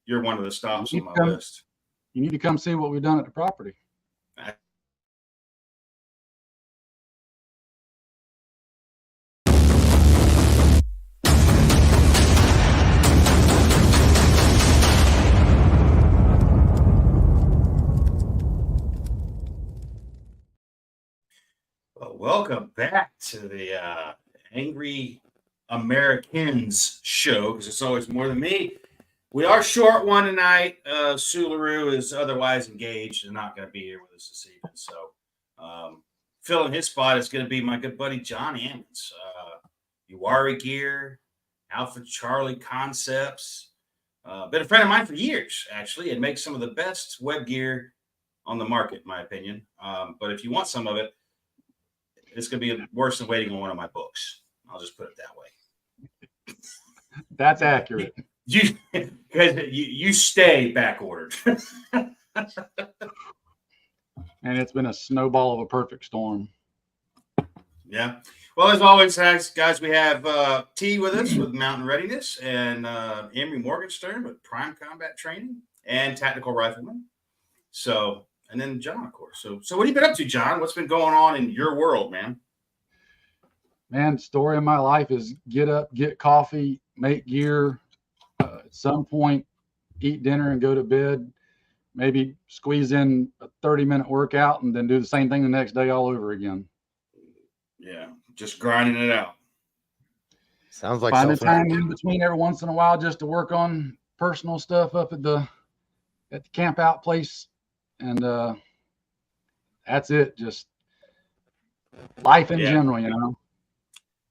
you're one of the stops on my list. You need to come see what we've done at the property. Well, welcome back to the Angry Americans show, because it's always more than me. We are short one tonight. Sue LaRue is otherwise engaged and not going to be here with us this evening. So filling his spot is going to be my good buddy John Ammons. Uwari Gear, Alpha Charlie Concepts. Been a friend of mine for years, actually, and makes some of the best web gear on the market, in my opinion. But if you want some of it, it's going to be worse than waiting on one of my books. I'll just put it that way. That's accurate. You stay back ordered. And it's been a snowball of a perfect storm. Yeah. Well, as always, guys, we have T with us with Mountain Readiness, and Emory Morgenstern with Prime Combat Training and Tactical Rifleman. So, and then John, of course. So what have you been up to, John? What's been going on in your world, man? Man, story of my life is get up, get coffee, make gear, at some point eat dinner and go to bed, maybe squeeze in a 30-minute workout and then do the same thing the next day all over again. Yeah, just grinding it out. Sounds like finding time in between every once in a while just to work on personal stuff up at the camp out place, and that's it. Just life in general, you know.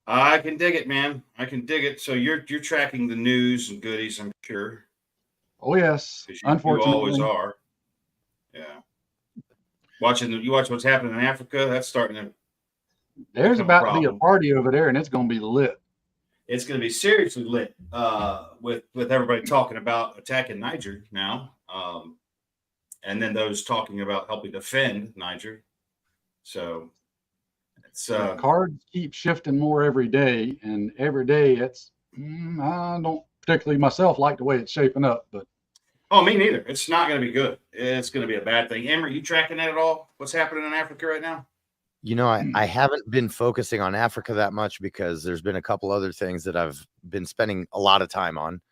I can dig it, man. I can dig it. So you're tracking the news and goodies, I'm sure. Oh yes, unfortunately, you always are. Yeah. You watch what's happening in Africa. That's starting to. There's about to be a party over there, and it's going to be lit. It's going to be seriously lit. With everybody talking about attacking Niger now, and then those talking about helping defend Niger. So. The cards keep shifting more every day, and every day it's I don't particularly myself like the way it's shaping up, but me neither. It's not going to be good. It's going to be a bad thing. Emory, you tracking that at all? What's happening in Africa right now? You know, I haven't been focusing on Africa that much because there's been a couple other things that I've been spending a lot of time on.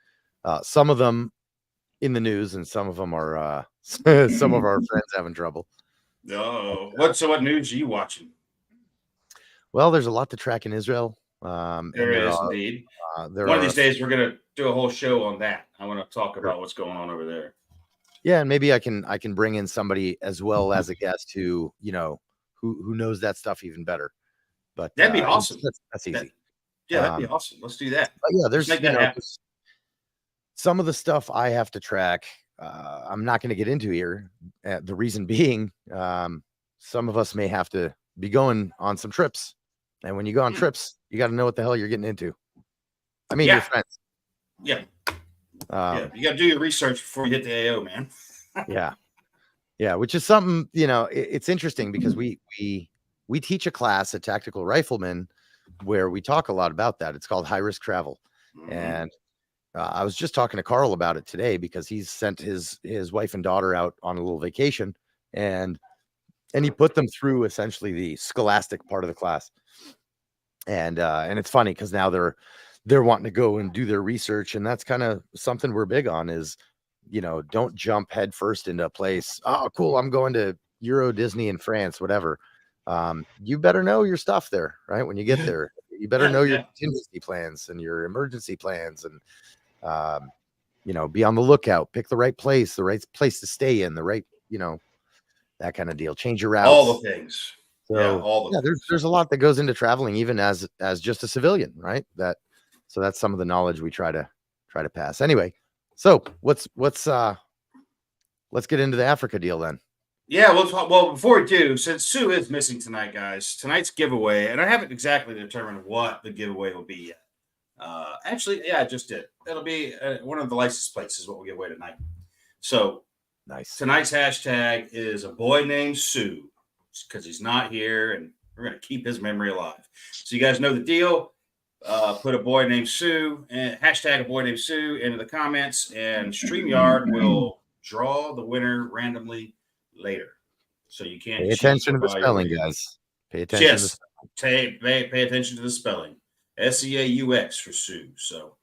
Some of them in the news, and some of them are some of our friends having trouble. Oh, what news are you watching? Well, there's a lot to track in Israel. There is indeed. One of these days, we're going to do a whole show on that. I want to talk about what's going on over there. Yeah, and maybe I can bring in somebody as well as a guest who who knows that stuff even better. But that'd be awesome. That's easy. That'd be awesome. Let's do that. Yeah, there's some of the stuff I have to track. I'm not going to get into here. The reason being, some of us may have to be going on some trips. And when you go on trips, you got to know what the hell you're getting into. I mean, your friends. Yeah. You got to do your research before you hit the AO, man. Yeah. Which is something, it's interesting because we teach a class at Tactical Rifleman where we talk a lot about that. It's called high risk travel. Mm-hmm. And I was just talking to Carl about it today because he's sent his wife and daughter out on a little vacation, and he put them through essentially the scholastic part of the class. And it's funny because now they're wanting to go and do their research. And that's kind of something we're big on is, don't jump head first into a place. Oh, cool. I'm going to Euro Disney in France, whatever. You better know your stuff there, right? When you get there, you better know your contingency plans and your emergency plans, and, be on the lookout, pick the right place to stay in, the right, that kind of deal. Change your routes. All the things. So there's a lot that goes into traveling, even as just a civilian, right? So that's some of the knowledge we try to pass. Anyway, so let's get into the Africa deal then. Yeah, well, before we do, since Sue is missing tonight, guys, tonight's giveaway, and I haven't exactly determined what the giveaway will be yet. I just did. It'll be one of the license plates is what we'll give away tonight. So nice. Tonight's hashtag is a boy named Sue, because he's not here, and we're going to keep his memory alive. So you guys know the deal. put a boy named Sue and hashtag a boy named Sue into the comments, and StreamYard will draw the winner randomly later. So you can't Pay cheat attention to the while you're spelling, waiting. guys. Pay attention to the Yes, pay attention to the spelling. Seaux for Sue. So,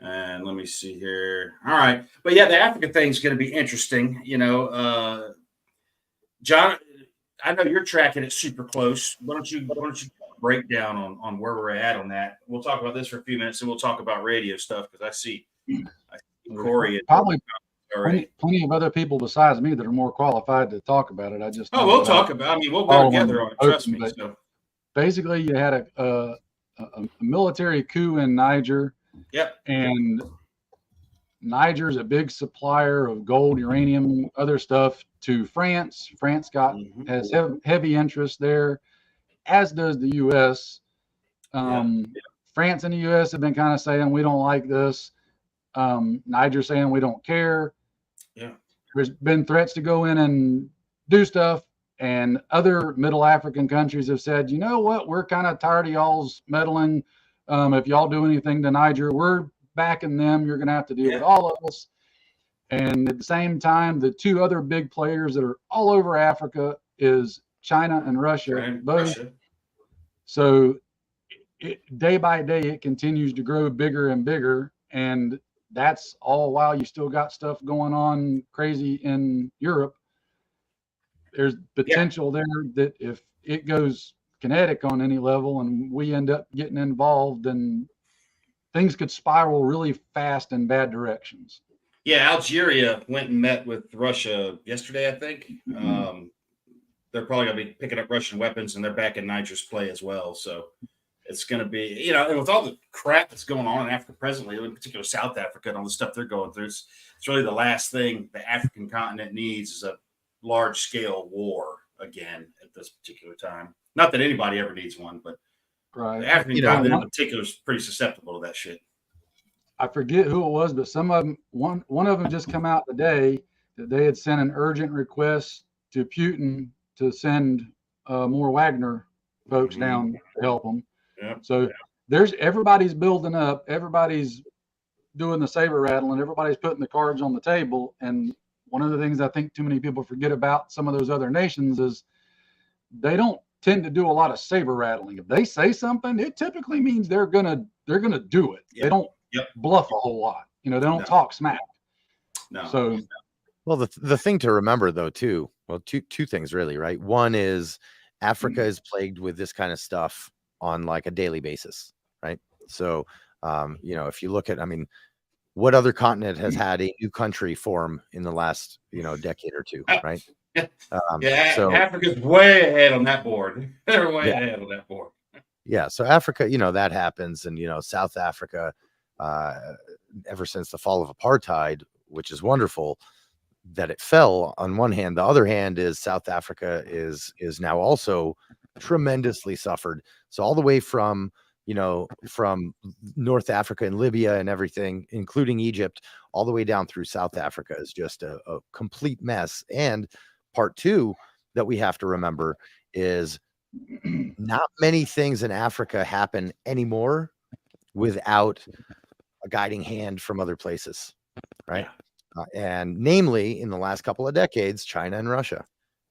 and let me see here. All right, but yeah, the Africa thing is going to be interesting. You know, John, I know you're tracking it super close. Why don't you break down on where we're at on that? We'll talk about this for a few minutes, and we'll talk about radio stuff because I see Corey Probably already. plenty of other people besides me that are more qualified to talk about it. I just we'll talk about. I mean, we'll go together on it. Trust me. So. Basically, you had a military coup in Niger. Yep. And Niger's a big supplier of gold, uranium, other stuff to France. France has heavy interest there, as does the U.S. France and the U.S. have been kind of saying we don't like this. Niger saying we don't care. Yeah. There's been threats to go in and do stuff, and other Middle African countries have said, you know what, we're kind of tired of y'all's meddling. If y'all do anything to Niger, we're backing them. You're going to have to deal with all of us. And at the same time, the two other big players that are all over Africa is China and Russia. So day by day, it continues to grow bigger and bigger. And that's all while you still got stuff going on crazy in Europe. There's potential there that if it goes kinetic on any level and we end up getting involved, then things could spiral really fast in bad directions. Yeah, Algeria went and met with Russia yesterday, I think. They're probably going to be picking up Russian weapons, and they're back in Niger's play as well. So it's going to be, you know, and with all the crap that's going on in Africa presently, in particular South Africa and all the stuff they're going through, it's really the last thing the African continent needs is a large-scale war again at this particular time. Not that anybody ever needs one, but the African continent in particular is pretty susceptible to that shit. I forget who it was, but some of them, one of them just come out today that they had sent an urgent request to Putin to send more Wagner folks down to help them. So everybody's building up, everybody's doing the saber rattling, everybody's putting the cards on the table. And one of the things I think too many people forget about some of those other nations is they don't tend to do a lot of saber rattling. If they say something, it typically means they're gonna do it. They don't bluff a whole lot. You know, they don't talk smack. No. So, well, the thing to remember though too, well, two things really, right? One is Africa is plagued with this kind of stuff on like a daily basis, right? So, you know, if you look at, I mean, what other continent has had a new country form in the last, you know, decade or two, right? So Africa's way ahead on that board. They're way ahead on that board. Yeah, so Africa, you know, that happens, and you know, South Africa, ever since the fall of apartheid, which is wonderful that it fell on one hand. The other hand is South Africa is now also tremendously suffered. So all the way from, you know, from North Africa and Libya and everything, including Egypt, all the way down through South Africa is just a complete mess. And part two that we have to remember is not many things in Africa happen anymore without a guiding hand from other places, right? And namely, in the last couple of decades, China and Russia.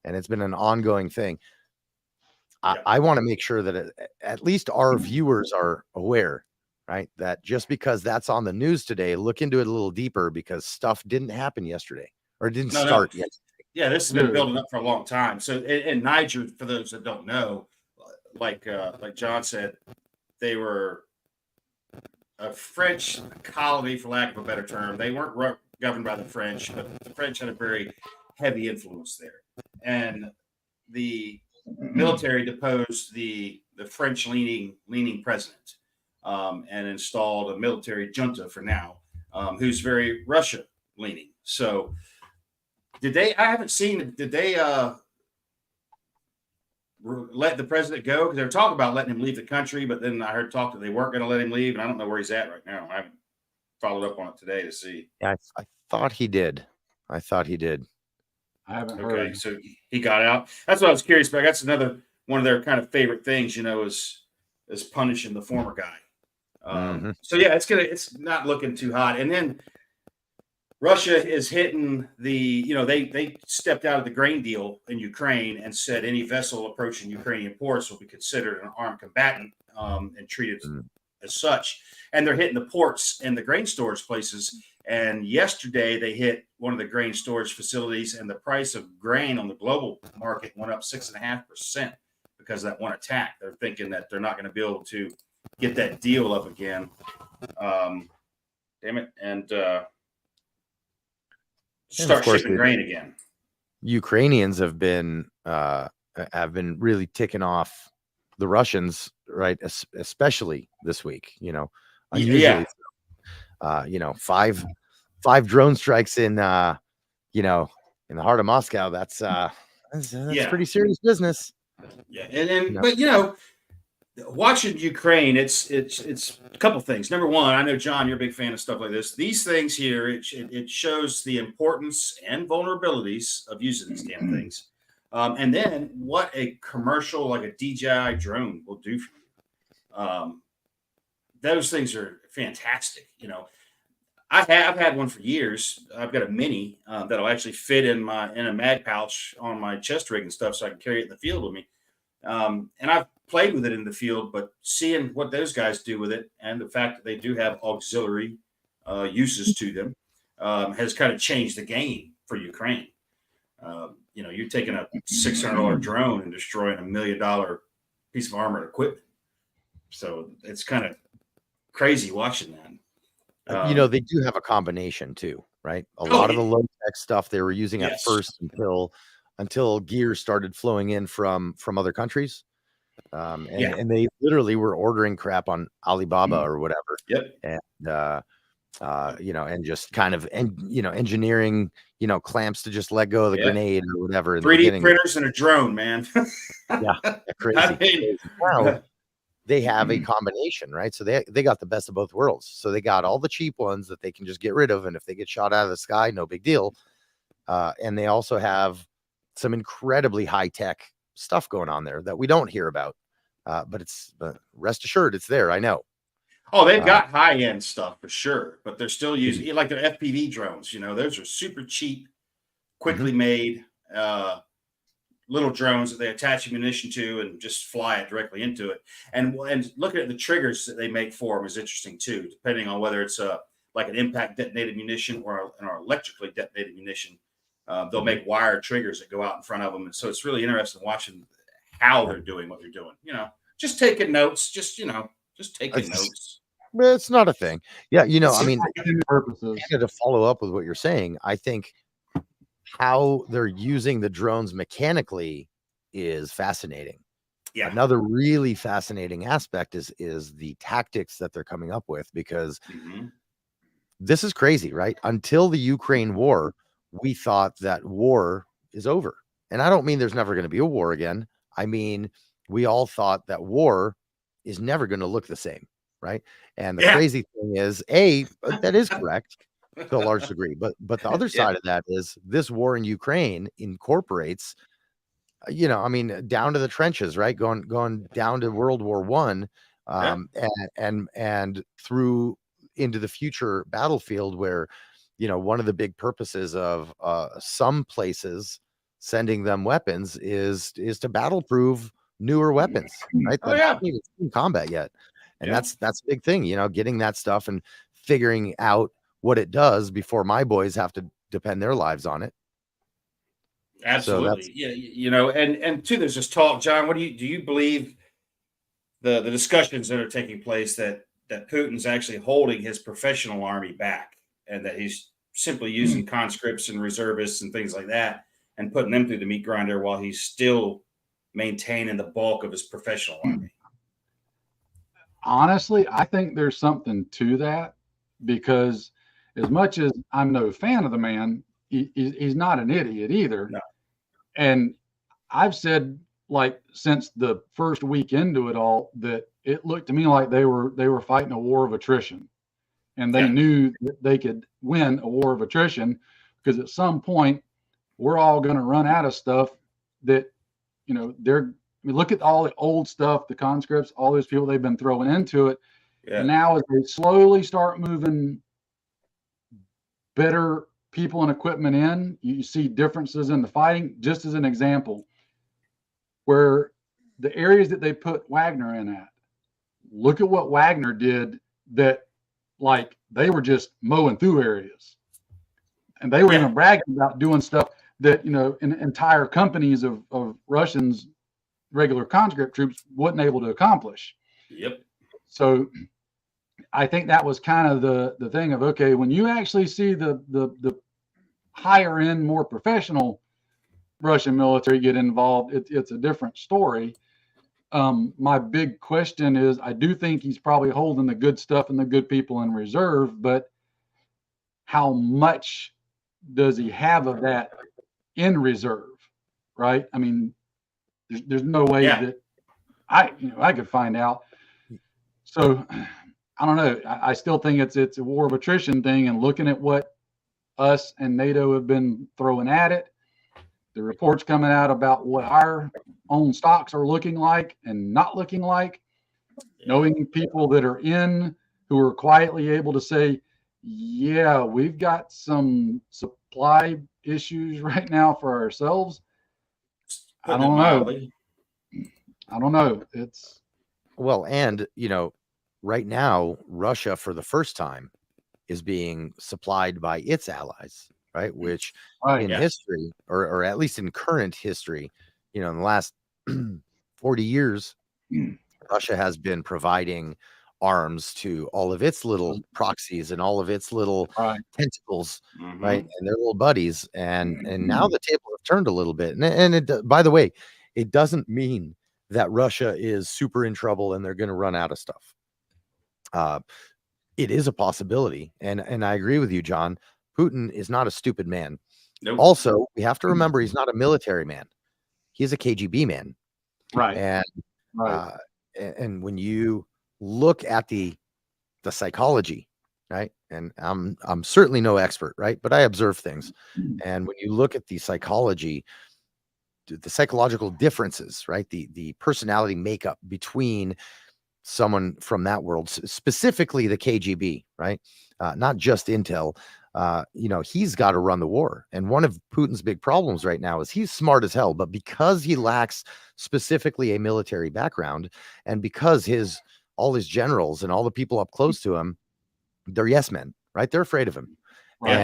And it's been an ongoing thing. I want to make sure that at least our viewers are aware, right? That just because that's on the news today, look into it a little deeper, because stuff didn't happen yesterday or didn't start yet. Yeah, this has been building up for a long time. So in Niger, for those that don't know, like John said, they were a French colony, for lack of a better term. They weren't governed by the French, but the French had a very heavy influence there. And the military deposed the French-leaning president and installed a military junta for now, who's very Russia-leaning. So did they let the president go? Because they were talking about letting him leave the country, but then I heard talk that they weren't going to let him leave, and I don't know where he's at right now. I haven't followed up on it today to see. Yeah, I thought he did. I haven't heard. Okay, so he got out. That's what I was curious about. That's another one of their kind of favorite things, you know, is punishing the former guy. So yeah, it's not looking too hot. And then Russia is hitting they stepped out of the grain deal in Ukraine and said any vessel approaching Ukrainian ports will be considered an armed combatant and treated as such. And they're hitting the ports and the grain storage places. And yesterday they hit one of the grain storage facilities, and the price of grain on the global market went up 6.5% because of that one attack. They're thinking that they're not going to be able to get that deal up again. Damn it. And start shipping grain again. Ukrainians have been really ticking off the Russians, right? Especially this week, unusually. Five drone strikes in the heart of Moscow. That's pretty serious business. Yeah, but watching Ukraine, it's a couple things. Number one, I know, John, you're a big fan of stuff like this. These things here, it shows the importance and vulnerabilities of using these damn things. And then what a commercial like a DJI drone will do for you. Those things are fantastic. I've had one for years. I've got a mini that'll actually fit in a mag pouch on my chest rig and stuff, so I can carry it in the field with me. And I've played with it in the field, but seeing what those guys do with it and the fact that they do have auxiliary uses to them has kind of changed the game for Ukraine. You're taking a $600 drone and destroying $1 million piece of armored equipment. So it's kind of crazy watching that. They do have a combination too, right? A lot of the low tech stuff they were using at first until gear started flowing in from other countries. And they literally were ordering crap on Alibaba or whatever. Yep. And and just kind of engineering, clamps to just let go of the grenade or whatever. 3D printers and a drone, man. Crazy. Wow. They have a combination, right? So they got the best of both worlds. So they got all the cheap ones that they can just get rid of, and if they get shot out of the sky, no big deal. And they also have some incredibly high tech stuff going on there that we don't hear about. But rest assured, it's there. I know. Oh, they've got high end stuff for sure, but they're still using like their FPV drones. Those are super cheap, quickly made. Little drones that they attach ammunition to and just fly it directly into it. And looking at the triggers that they make for them is interesting too, depending on whether it's like an impact detonated munition or an electrically detonated munition. They'll make wire triggers that go out in front of them. And so it's really interesting watching how they're doing what they're doing. Just taking notes, just taking notes. It's not a thing. Yeah. I mean, purposes. To follow up with what you're saying, I think how they're using the drones mechanically is fascinating. Yeah. Another really fascinating aspect is the tactics that they're coming up with, because this is crazy, right? Until the Ukraine war, we thought that war is over. And I don't mean there's never going to be a war again. I mean, we all thought that war is never going to look the same, right? And the crazy thing is, that is correct to a large degree, but the other side of that is this war in Ukraine incorporates, down to the trenches, right? Going down to World War I, and through into the future battlefield, where one of the big purposes of some places sending them weapons is to battle-proof newer weapons, right? That haven't even seen combat yet, and that's a big thing, getting that stuff and figuring out what it does before my boys have to depend their lives on it. Absolutely. So and too, there's this talk, John, do you believe the discussions that are taking place that Putin's actually holding his professional army back, and that he's simply using conscripts and reservists and things like that and putting them through the meat grinder while he's still maintaining the bulk of his professional army? Honestly, I think there's something to that, because as much as I'm no fan of the man, he's not an idiot either. No. And I've said, like, since the first week into it all, that it looked to me like they were fighting a war of attrition, and they knew that they could win a war of attrition, because at some point we're all going to run out of stuff that, look at all the old stuff, the conscripts, all those people they've been throwing into it. Yeah. And now as they slowly start moving better people and equipment in, you see differences in the fighting. Just as an example, where the areas that they put Wagner in at, look at what Wagner did, that like they were just mowing through areas. And they were even bragging about doing stuff that, entire companies of Russians, regular conscript troops, wasn't able to accomplish. Yep. So I think that was kind of the thing of, okay, when you actually see the higher end, more professional Russian military get involved, it's a different story. My big question is, I do think he's probably holding the good stuff and the good people in reserve, but how much does he have of that in reserve, right? I mean, there's no way that I could find out. So I don't know. I still think it's a war of attrition thing, and looking at what us and NATO have been throwing at it, the reports coming out about what our own stocks are looking like and not looking like, knowing people that are in who are quietly able to say, yeah, we've got some supply issues right now for ourselves. I don't know. I don't know. It's well, and right now, Russia, for the first time, is being supplied by its allies, right? Which in history, or at least in current history, in the last 40 years, Russia has been providing arms to all of its little proxies and all of its little tentacles, right? And their little buddies. And now the table have turned a little bit. And it, by the way, it doesn't mean that Russia is super in trouble and they're going to run out of stuff. It is a possibility. And I agree with you, John. Putin is not a stupid man. Nope. Also, we have to remember he's not a military man. He's a KGB man. Right. And when you look at the psychology, right? And I'm certainly no expert, right? But I observe things. And when you look at the psychology, the psychological differences, right? The personality makeup between someone from that world, specifically the KGB, right? Not just Intel. He's got to run the war. And one of Putin's big problems right now is he's smart as hell, but because he lacks specifically a military background, and because all his generals and all the people up close to him, they're yes men, right? They're afraid of him. Right.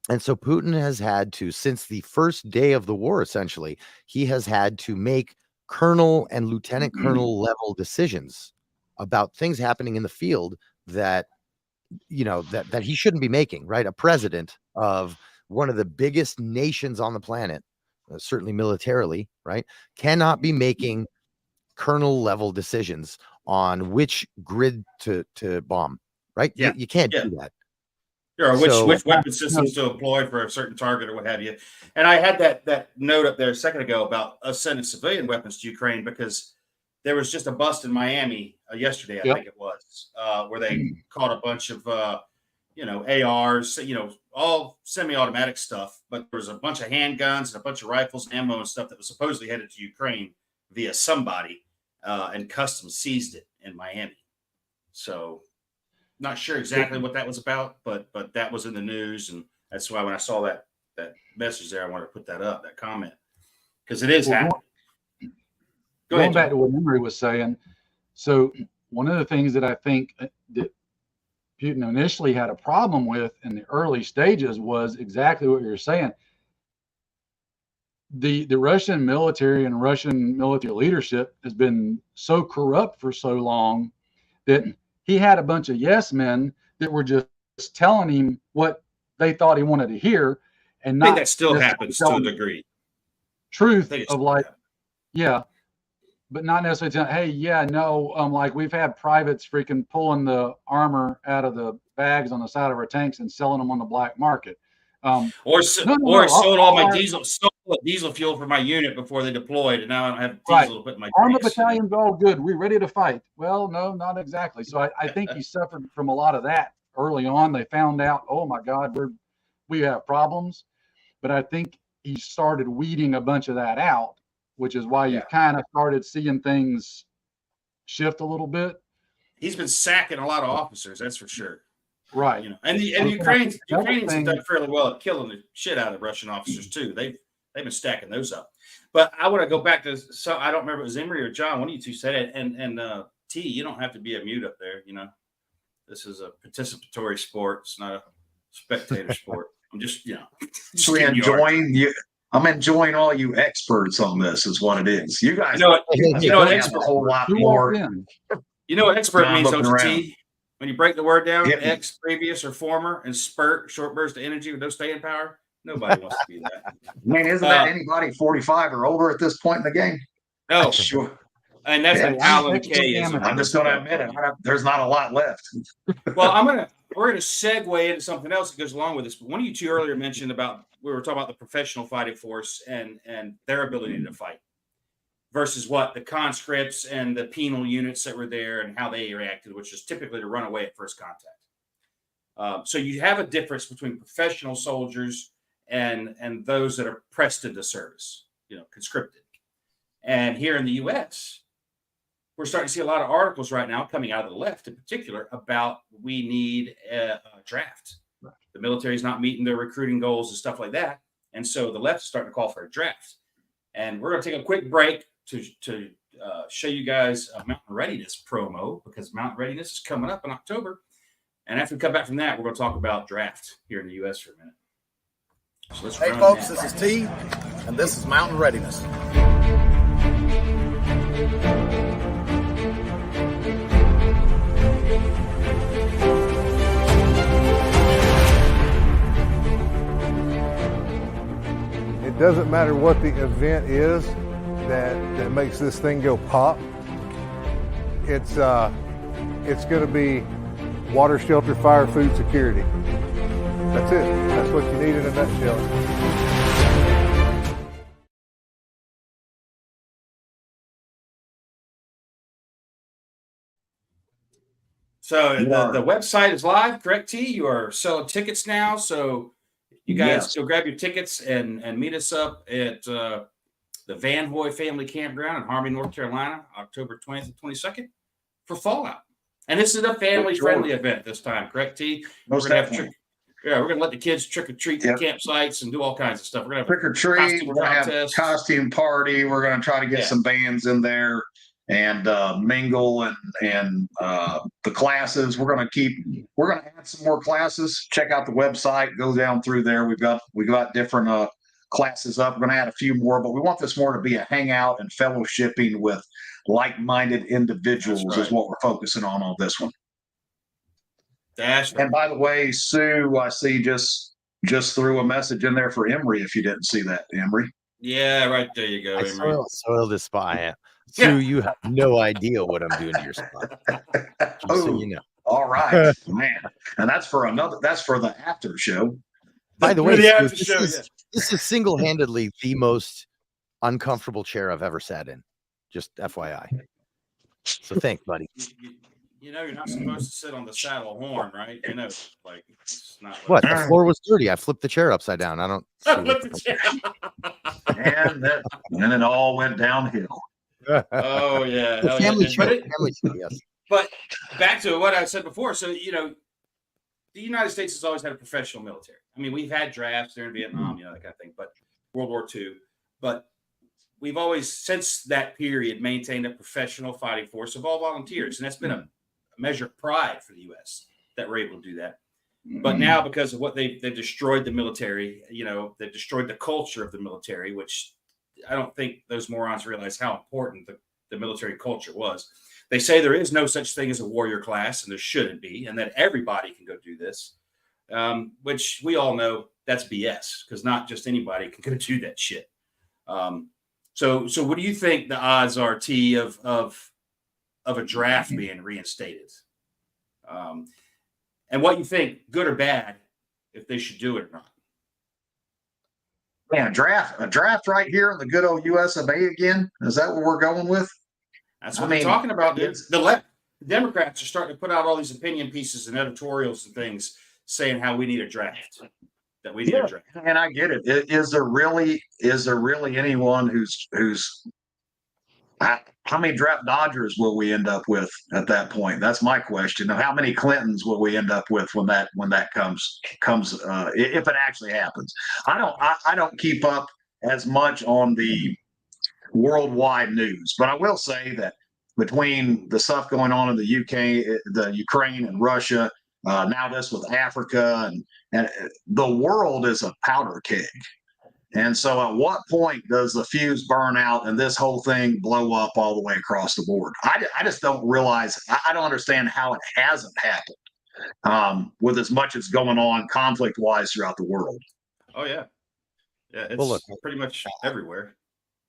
And so Putin has had to, since the first day of the war, essentially, he has had to make colonel and lieutenant colonel level decisions about things happening in the field that that he shouldn't be making, right? A president of one of the biggest nations on the planet, certainly militarily, right, cannot be making colonel level decisions on which grid to bomb, right? You can't do that. Or which weapon systems to employ for a certain target or what have you. And I had that note up there a second ago about us sending civilian weapons to Ukraine, because there was just a bust in Miami yesterday, I think it was, where they caught a bunch of, ARs, all semi-automatic stuff, but there was a bunch of handguns and a bunch of rifles and ammo and stuff that was supposedly headed to Ukraine via somebody, and customs seized it in Miami. So not sure exactly what that was about, but that was in the news, and that's why when I saw that message there, I wanted to put that up, that comment, because it is happening. Going back to what Angery was saying, so one of the things that I think that Putin initially had a problem with in the early stages was exactly what you're saying. The Russian military and Russian military leadership has been so corrupt for so long that he had a bunch of yes men that were just telling him what they thought he wanted to hear, and not. I think that still happens to a degree. Truth of like, but not necessarily telling, hey, like we've had privates freaking pulling the armor out of the bags on the side of our tanks and selling them on the black market. Sold all my diesel fuel for my unit before they deployed, and now I don't have diesel to put in my armor battalion's all good. We're ready to fight. Well, no, not exactly. So I think he suffered from a lot of that early on. They found out, oh my God, we have problems. But I think he started weeding a bunch of that out, which is why you kind of started seeing things shift a little bit. he's been sacking a lot of officers, that's for sure. Right. You know, and Ukrainians have done fairly well at killing the shit out of Russian officers too. They've been stacking those up. But I want to go back to, so I don't remember if it was Emery or John, one of you two said it, and T, you don't have to be a mute up there. You know, this is a participatory sport. It's not a spectator sport. I'm just, you know, I'm enjoying all you experts on this. Is what it is. You guys, you know what expert, a whole lot more. You know what expert means, don't you, around. T? When you break the word down, ex, previous, or former, and spurt, short burst of energy with no staying power. Nobody wants to be that. Man, isn't that anybody 45 or older at this point in the game? No, sure. And that's an Alan K. I'm just going to admit it. There's not a lot left. Well, we're gonna segue into something else that goes along with this. But one of you two earlier mentioned about, we were talking about the professional fighting force and their ability to fight versus what the conscripts and the penal units that were there and how they reacted, which is typically to run away at first contact. So you have a difference between professional soldiers and those that are pressed into service, you know, conscripted. And here in the U.S., we're starting to see a lot of articles right now coming out of the left in particular about we need a draft. Right. The military is not meeting their recruiting goals and stuff like that. And so the left is starting to call for a draft. And we're going to take a quick break to show you guys a Mountain Readiness promo, because Mountain Readiness is coming up in October. And after we come back from that, we're going to talk about draft here in the U.S. for a minute. So hey, folks, this is T, and this is Mountain Readiness. It doesn't matter what the event is that makes this thing go pop. It's going to be water, shelter, fire, food security. That's it. That's what you need in a nutshell. So the website is live, correct, T? You are selling tickets now. So you guys go grab your tickets and meet us up at the Van Hoy Family Campground in Harmony, North Carolina, October 20th and 22nd for Fallout. And this is a family-friendly event this time, correct, T? Most definitely. We're going to let the kids trick-or-treat the campsites and do all kinds of stuff. We're going to have trick-or-treat. We're going to have a costume party. We're going to try to get some bands in there and mingle and the classes. We're going to add some more classes. Check out the website. Go down through there. We got different classes up. We're going to add a few more, but we want this more to be a hangout and fellowshipping with like-minded individuals. Is what we're focusing on this one. And by the way, Sue, I see just threw a message in there for Emery. If you didn't see that, Emery. Yeah, right there you go. Emery. Soiled his spy. Sue, you have no idea what I'm doing to your spot. So you know. All right, man. And that's for the after show. By the way, this is single-handedly the most uncomfortable chair I've ever sat in. Just FYI. So thanks, buddy. You know, you're not supposed to sit on the saddle horn, right? You know, like it's not. What? The floor was dirty. I flipped the chair upside down. I don't. And then it all went downhill. Oh yeah, family chair. Yes. But back to what I said before. So you know, the United States has always had a professional military. I mean, we've had drafts there in Vietnam, you know, that kind of thing. But World War II. But we've always, since that period, maintained a professional fighting force of all volunteers, and that's been a measure of pride for the U.S. that we're able to do that. But now, because of what they've destroyed the military, you know, they've destroyed the culture of the military, which I don't think those morons realize how important the military culture was. They say there is no such thing as a warrior class, and there shouldn't be, and that everybody can go do this, which we all know that's BS, because not just anybody can go do that shit. So what do you think the odds are, T, of a draft being reinstated? And what you think, good or bad, if they should do it or not? Man, a draft right here in the good old US of A again? Is that what we're going with? That's what they're talking about, dude. The Democrats are starting to put out all these opinion pieces and editorials and things saying how we need a draft. That we need a draft. And I get it. Is there really anyone who's how many draft Dodgers will we end up with at that point? That's my question. Now, how many Clintons will we end up with when that comes if it actually happens? I don't keep up as much on the worldwide news, but I will say that between the stuff going on in the UK, the Ukraine and Russia, now this with Africa, and the world is a powder keg. And so at what point does the fuse burn out and this whole thing blow up all the way across the board? I just don't realize, I don't understand how it hasn't happened with as much as going on conflict wise throughout the world. Oh yeah. Yeah. It's Well, look, pretty much everywhere.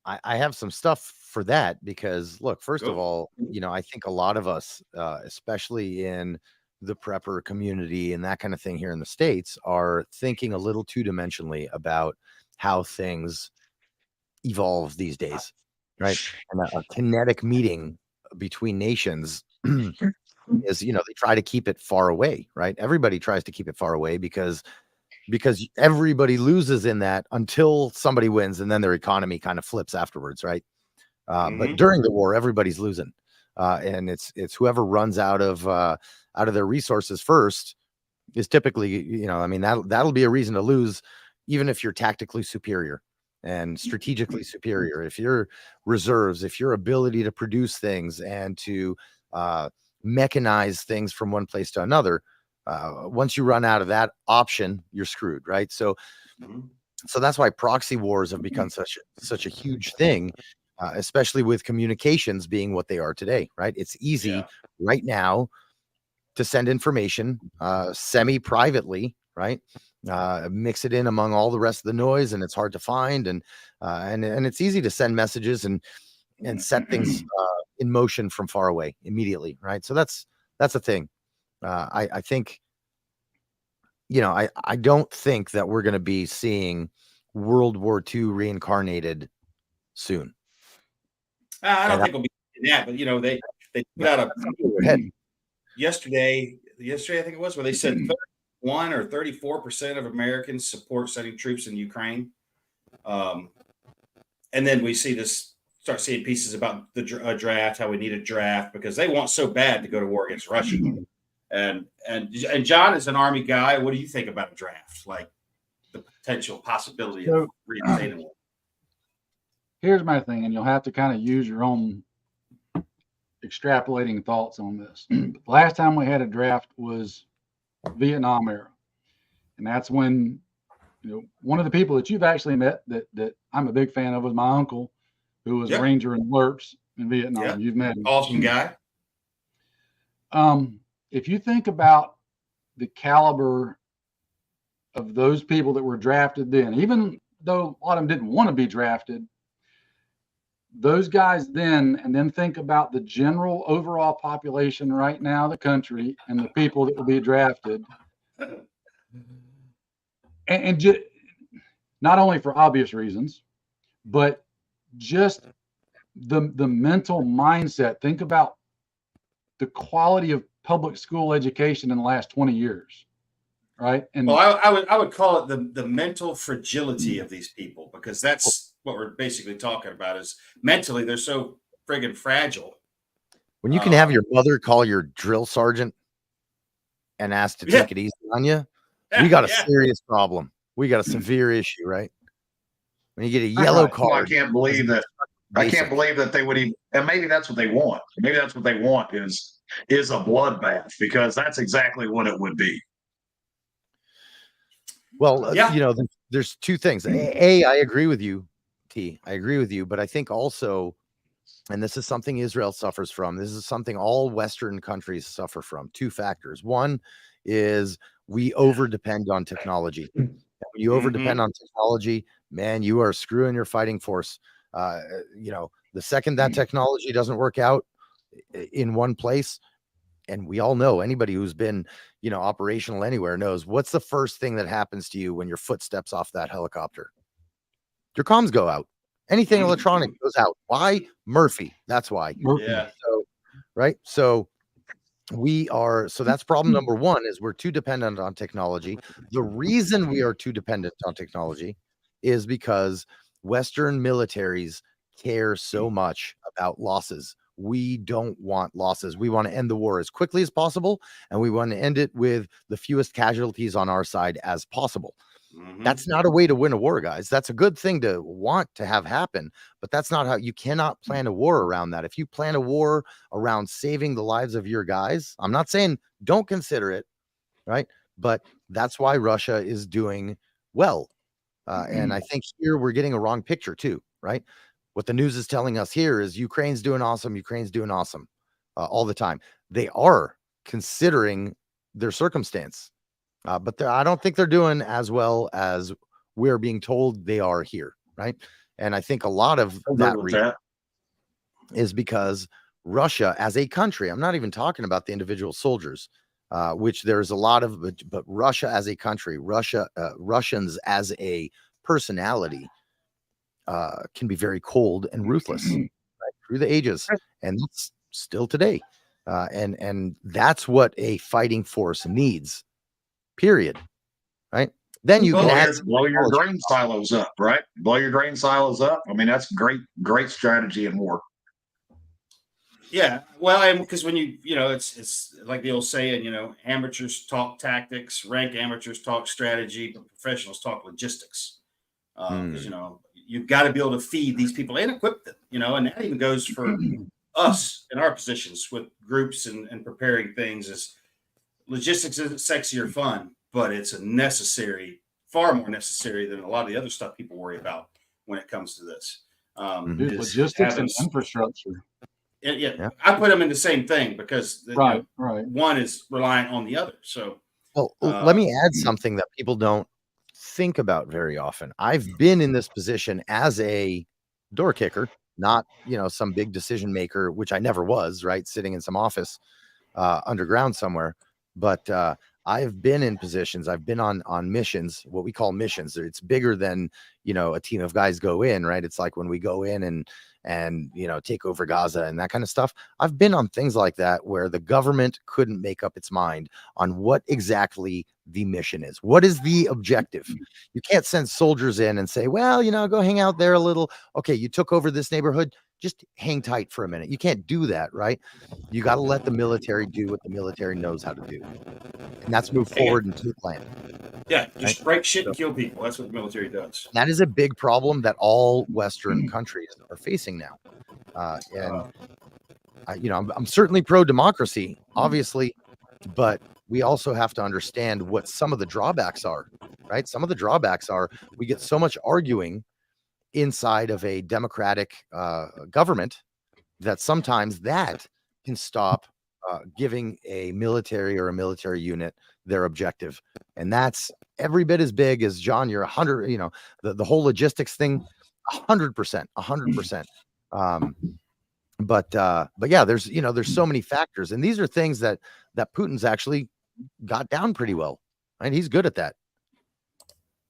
I have some stuff for that because look, first of all, I think a lot of us, especially in the prepper community and that kind of thing here in the States, are thinking a little two-dimensionally about how things evolve these days, right? And a kinetic meeting between nations is, they try to keep it far away, right? Everybody tries to keep it far away because everybody loses in that until somebody wins, and then their economy kind of flips afterwards, right? But during the war, everybody's losing, and it's whoever runs out of their resources first is typically, that'll be a reason to lose, even if you're tactically superior and strategically superior. If your reserves, if your ability to produce things and to mechanize things from one place to another, once you run out of that option, you're screwed, right? So that's why proxy wars have become such a huge thing, especially with communications being what they are today, right? It's easy right now to send information semi-privately, right? Mix it in among all the rest of the noise, and it's hard to find, and it's easy to send messages and set things in motion from far away immediately, right? So that's a thing. I think, I don't think that we're going to be seeing World War II reincarnated soon. I don't think we'll be doing that, but they put out yesterday I think it was, where they said 31 or 34% of Americans support sending troops in Ukraine. And then we start seeing pieces about the draft, how we need a draft because they want so bad to go to war against Russia. And John is an Army guy. What do you think about a draft? Like the potential possibility of reinstating one? Here's my thing, and you'll have to kind of use your own extrapolating thoughts on this. The last time we had a draft was Vietnam era. And that's when, one of the people that you've actually met that I'm a big fan of was my uncle, who was a Ranger in LRPS in Vietnam. Yep. You've met him. Awesome guy. If you think about the caliber of those people that were drafted then, even though a lot of them didn't want to be drafted, those guys then, and then think about the general overall population right now, the country, and the people that will be drafted. And just, not only for obvious reasons, but just the mental mindset. Think about the quality of public school education in the last 20 years, right? And I would call it the mental fragility of these people, because that's what we're basically talking about. Is mentally they're so friggin' fragile. When you can have your mother call your drill sergeant and ask to take it easy on you, we got a serious problem. We got a severe issue, right? When you get a yellow card, I can't believe that. I can't believe that they would even, and maybe that's what they want. Maybe that's what they want is a bloodbath, because that's exactly what it would be. Well, there's two things. I agree with you, T. I agree with you, but I think also, and this is something Israel suffers from, this is something all Western countries suffer from, two factors. One is we over-depend on technology. When you over-depend on technology, man, you are screwing your fighting force. The second that technology doesn't work out in one place, and we all know, anybody who's been, operational anywhere knows, what's the first thing that happens to you when your foot steps off that helicopter? Your comms go out. Anything electronic goes out. Why? Murphy. That's why. Yeah. So, right. So that's problem number one, is we're too dependent on technology. The reason we are too dependent on technology is because Western militaries care so much about losses. We don't want losses. We want to end the war as quickly as possible, and we want to end it with the fewest casualties on our side as possible. That's not a way to win a war, guys. That's a good thing to want to have happen, but that's not how. You cannot plan a war around that. If you plan a war around saving the lives of your guys, I'm not saying don't consider it, right? But that's why Russia is doing well. And I think here we're getting a wrong picture too, right? What the news is telling us here is Ukraine's doing awesome. Ukraine's doing awesome all the time. They are considering their circumstance. But I don't think they're doing as well as we're being told they are here, right? And I think a lot of that reason is because Russia as a country, I'm not even talking about the individual soldiers, which there's a lot of, but Russia as a country, Russians as a personality can be very cold and ruthless right, through the ages, and that's still today. And that's what a fighting force needs. Period. Right. Then you can blow your grain silos up, right? Blow your grain silos up. I mean, that's great strategy in war. Yeah. Well, and because when it's like the old saying, amateurs talk tactics, rank amateurs talk strategy, but professionals talk logistics. Because, you've got to be able to feed these people and equip them, and that even goes for us in our positions with groups and preparing things. Is logistics isn't sexy or fun, but it's far more necessary than a lot of the other stuff people worry about when it comes to this. Logistics and infrastructure. Yeah, I put them in the same thing because right. One is reliant on the other. So, let me add something that people don't think about very often. I've been in this position as a door kicker, not some big decision maker, which I never was, right, sitting in some office underground somewhere. But I've been in positions. I've been on missions, what we call missions. It's bigger than a team of guys go in, right? It's like when we go in and take over Gaza and that kind of stuff. I've been on things like that where the government couldn't make up its mind on what exactly the mission is. What is the objective? You can't send soldiers in and say, well, go hang out there a little. Okay, you took over this neighborhood. Just hang tight for a minute. You can't do that, right? You got to let the military do what the military knows how to do. And that's move forward into the plan. Yeah, just break shit and kill people. That's what the military does. That is a big problem that all Western countries are facing now. I'm certainly pro-democracy, obviously, but we also have to understand what some of the drawbacks are, right? Some of the drawbacks are we get so much arguing inside of a democratic government that sometimes that can stop giving a military or a military unit their objective. And that's every bit as big as John, you're 100, the whole logistics thing, 100%. But yeah, there's so many factors, and these are things that Putin's actually got down pretty well, right? He's good at that.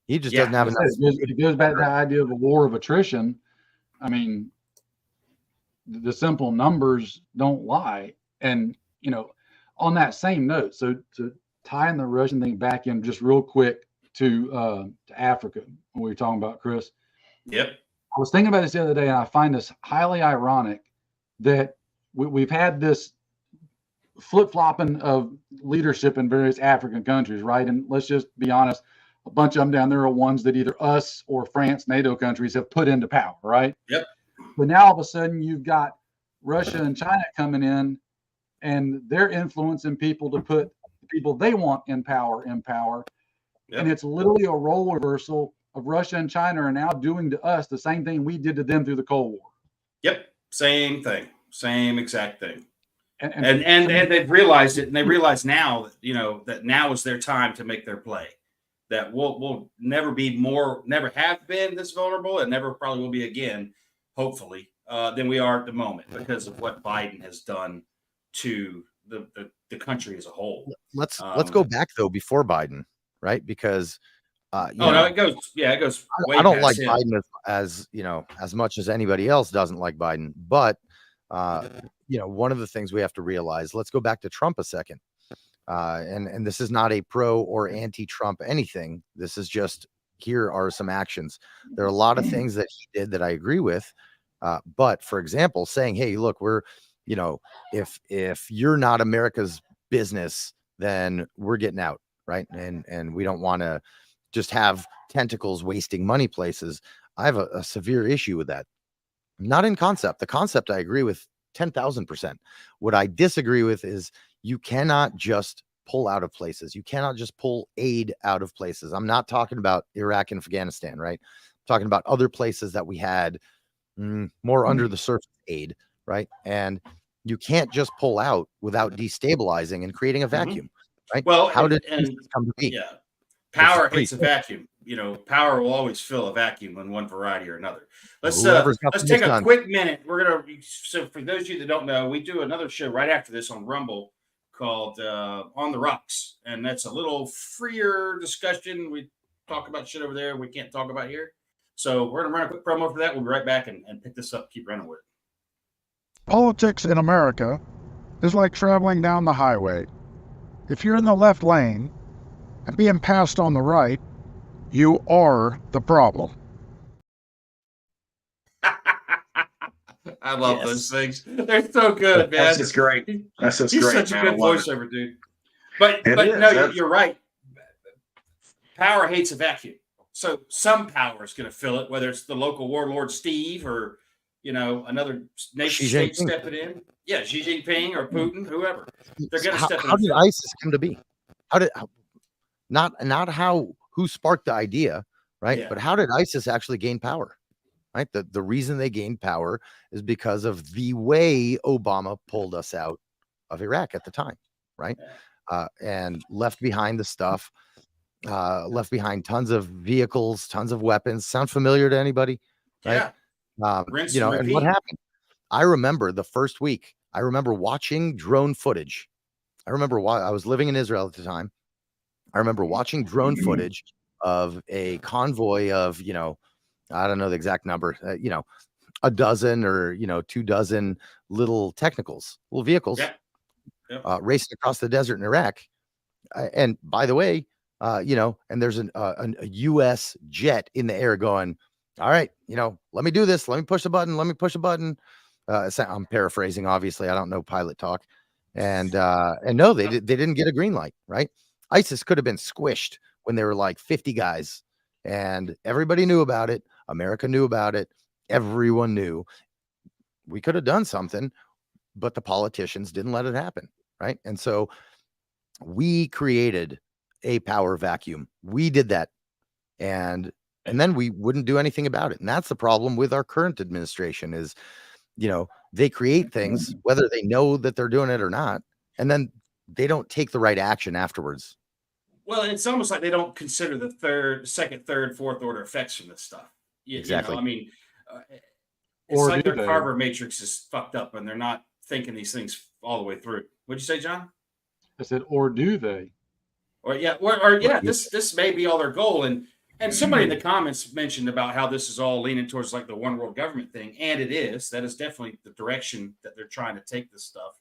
He just doesn't have enough. It goes back to the idea of a war of attrition. I mean, the simple numbers don't lie. And, on that same note, so to tie in the Russian thing back in just real quick to Africa, when we were talking about, Chris. Yep. I was thinking about this the other day, and I find this highly ironic that we've had this flip-flopping of leadership in various African countries, right? And let's just be honest, a bunch of them down there are ones that either us or France, NATO countries, have put into power, right? Yep. But now all of a sudden you've got Russia and China coming in, and they're influencing people to put the people they want in power. Yep. And it's literally a role reversal of Russia and China are now doing to us the same thing we did to them through the Cold War. Yep. Same thing. Same exact thing. And they've realized it, and they realize now that, that now is their time to make their play. That we'll never have been this vulnerable, and never probably will be again, hopefully, than we are at the moment because of what Biden has done to the country as a whole. Let's go back though before Biden, right? Because it goes. Way I don't like him. Biden as much as anybody else doesn't like Biden, but one of the things we have to realize. Let's go back to Trump a second. And this is not a pro or anti-Trump anything. This is just, here are some actions. There are a lot of things that he did that I agree with. But for example, saying, hey, look, we're, you know, if you're not America's business, then we're getting out, right? And we don't want to just have tentacles wasting money places. I have a severe issue with that. Not in concept. The concept I agree with 10,000%. What I disagree with is you cannot just pull out of places. You cannot just pull aid out of places. I'm not talking about Iraq and Afghanistan, right? I'm talking about other places that we had more under the surface aid, right? And you can't just pull out without destabilizing and creating a vacuum, right? Well, how did and this come to be? yeah, power pretty hates a vacuum. You know, power will always fill a vacuum in one variety or another. Let's Whoever's got the take most a guns. quick minute. We're gonna. So for those of you that don't know, we do another show right after this on Rumble called On the Rocks, and that's a little freer discussion. We talk about shit over there we can't talk about here. So we're gonna run a quick promo for that. We'll be right back and pick this up. Keep running with it. Politics in America is like traveling down the highway. If you're in the left lane and being passed on the right, you are the problem. I love those things. They're so good, man. That's just great. That's just He's great, such a man. good I love it. voiceover, dude. But It is. no, you're right. Power hates a vacuum. So some power is going to fill it, whether it's the local warlord Steve or, you know, another nation state stepping in. Yeah, Xi Jinping or Putin, whoever. They're going to step in. How did ISIS come to be? Not how who sparked the idea, right? Yeah. But how did ISIS actually gain power? Right. The reason they gained power is because of the way Obama pulled us out of Iraq at the time, right? And left behind the stuff, left behind tons of vehicles, tons of weapons. Sound familiar to anybody? Right? Yeah. You know, and what happened? I remember the first week. I remember watching drone footage. I remember why I was living in Israel at the time. I remember watching drone footage of a convoy of, you know, I don't know the exact number, you know, a dozen or, you know, 24 little technicals, little vehicles racing across the desert in Iraq. And by the way, you know, and there's a U.S. jet in the air going, all right, you know, let me do this. Let me push the button. Let me push a button. I'm paraphrasing, obviously. I don't know pilot talk. And no, they didn't get a green light, right? ISIS could have been squished when there were like 50 guys and everybody knew about it. America knew about it. Everyone knew. We could have done something, but the politicians didn't let it happen, right? And so we created a power vacuum. We did that. And then we wouldn't do anything about it. And that's the problem with our current administration is, you know, they create things, whether they know that they're doing it or not, and then they don't take the right action afterwards. Well, it's almost like they don't consider the second, third, fourth order effects from this stuff. Exactly. You know, I mean, it's Or like do their they? Carver matrix is fucked up and they're not thinking these things all the way through. What'd you say, John? I said, or do they? Or yeah, this may be all their goal. And somebody in the comments mentioned about how this is all leaning towards like the one world government thing, and it is. That is definitely the direction that they're trying to take this stuff.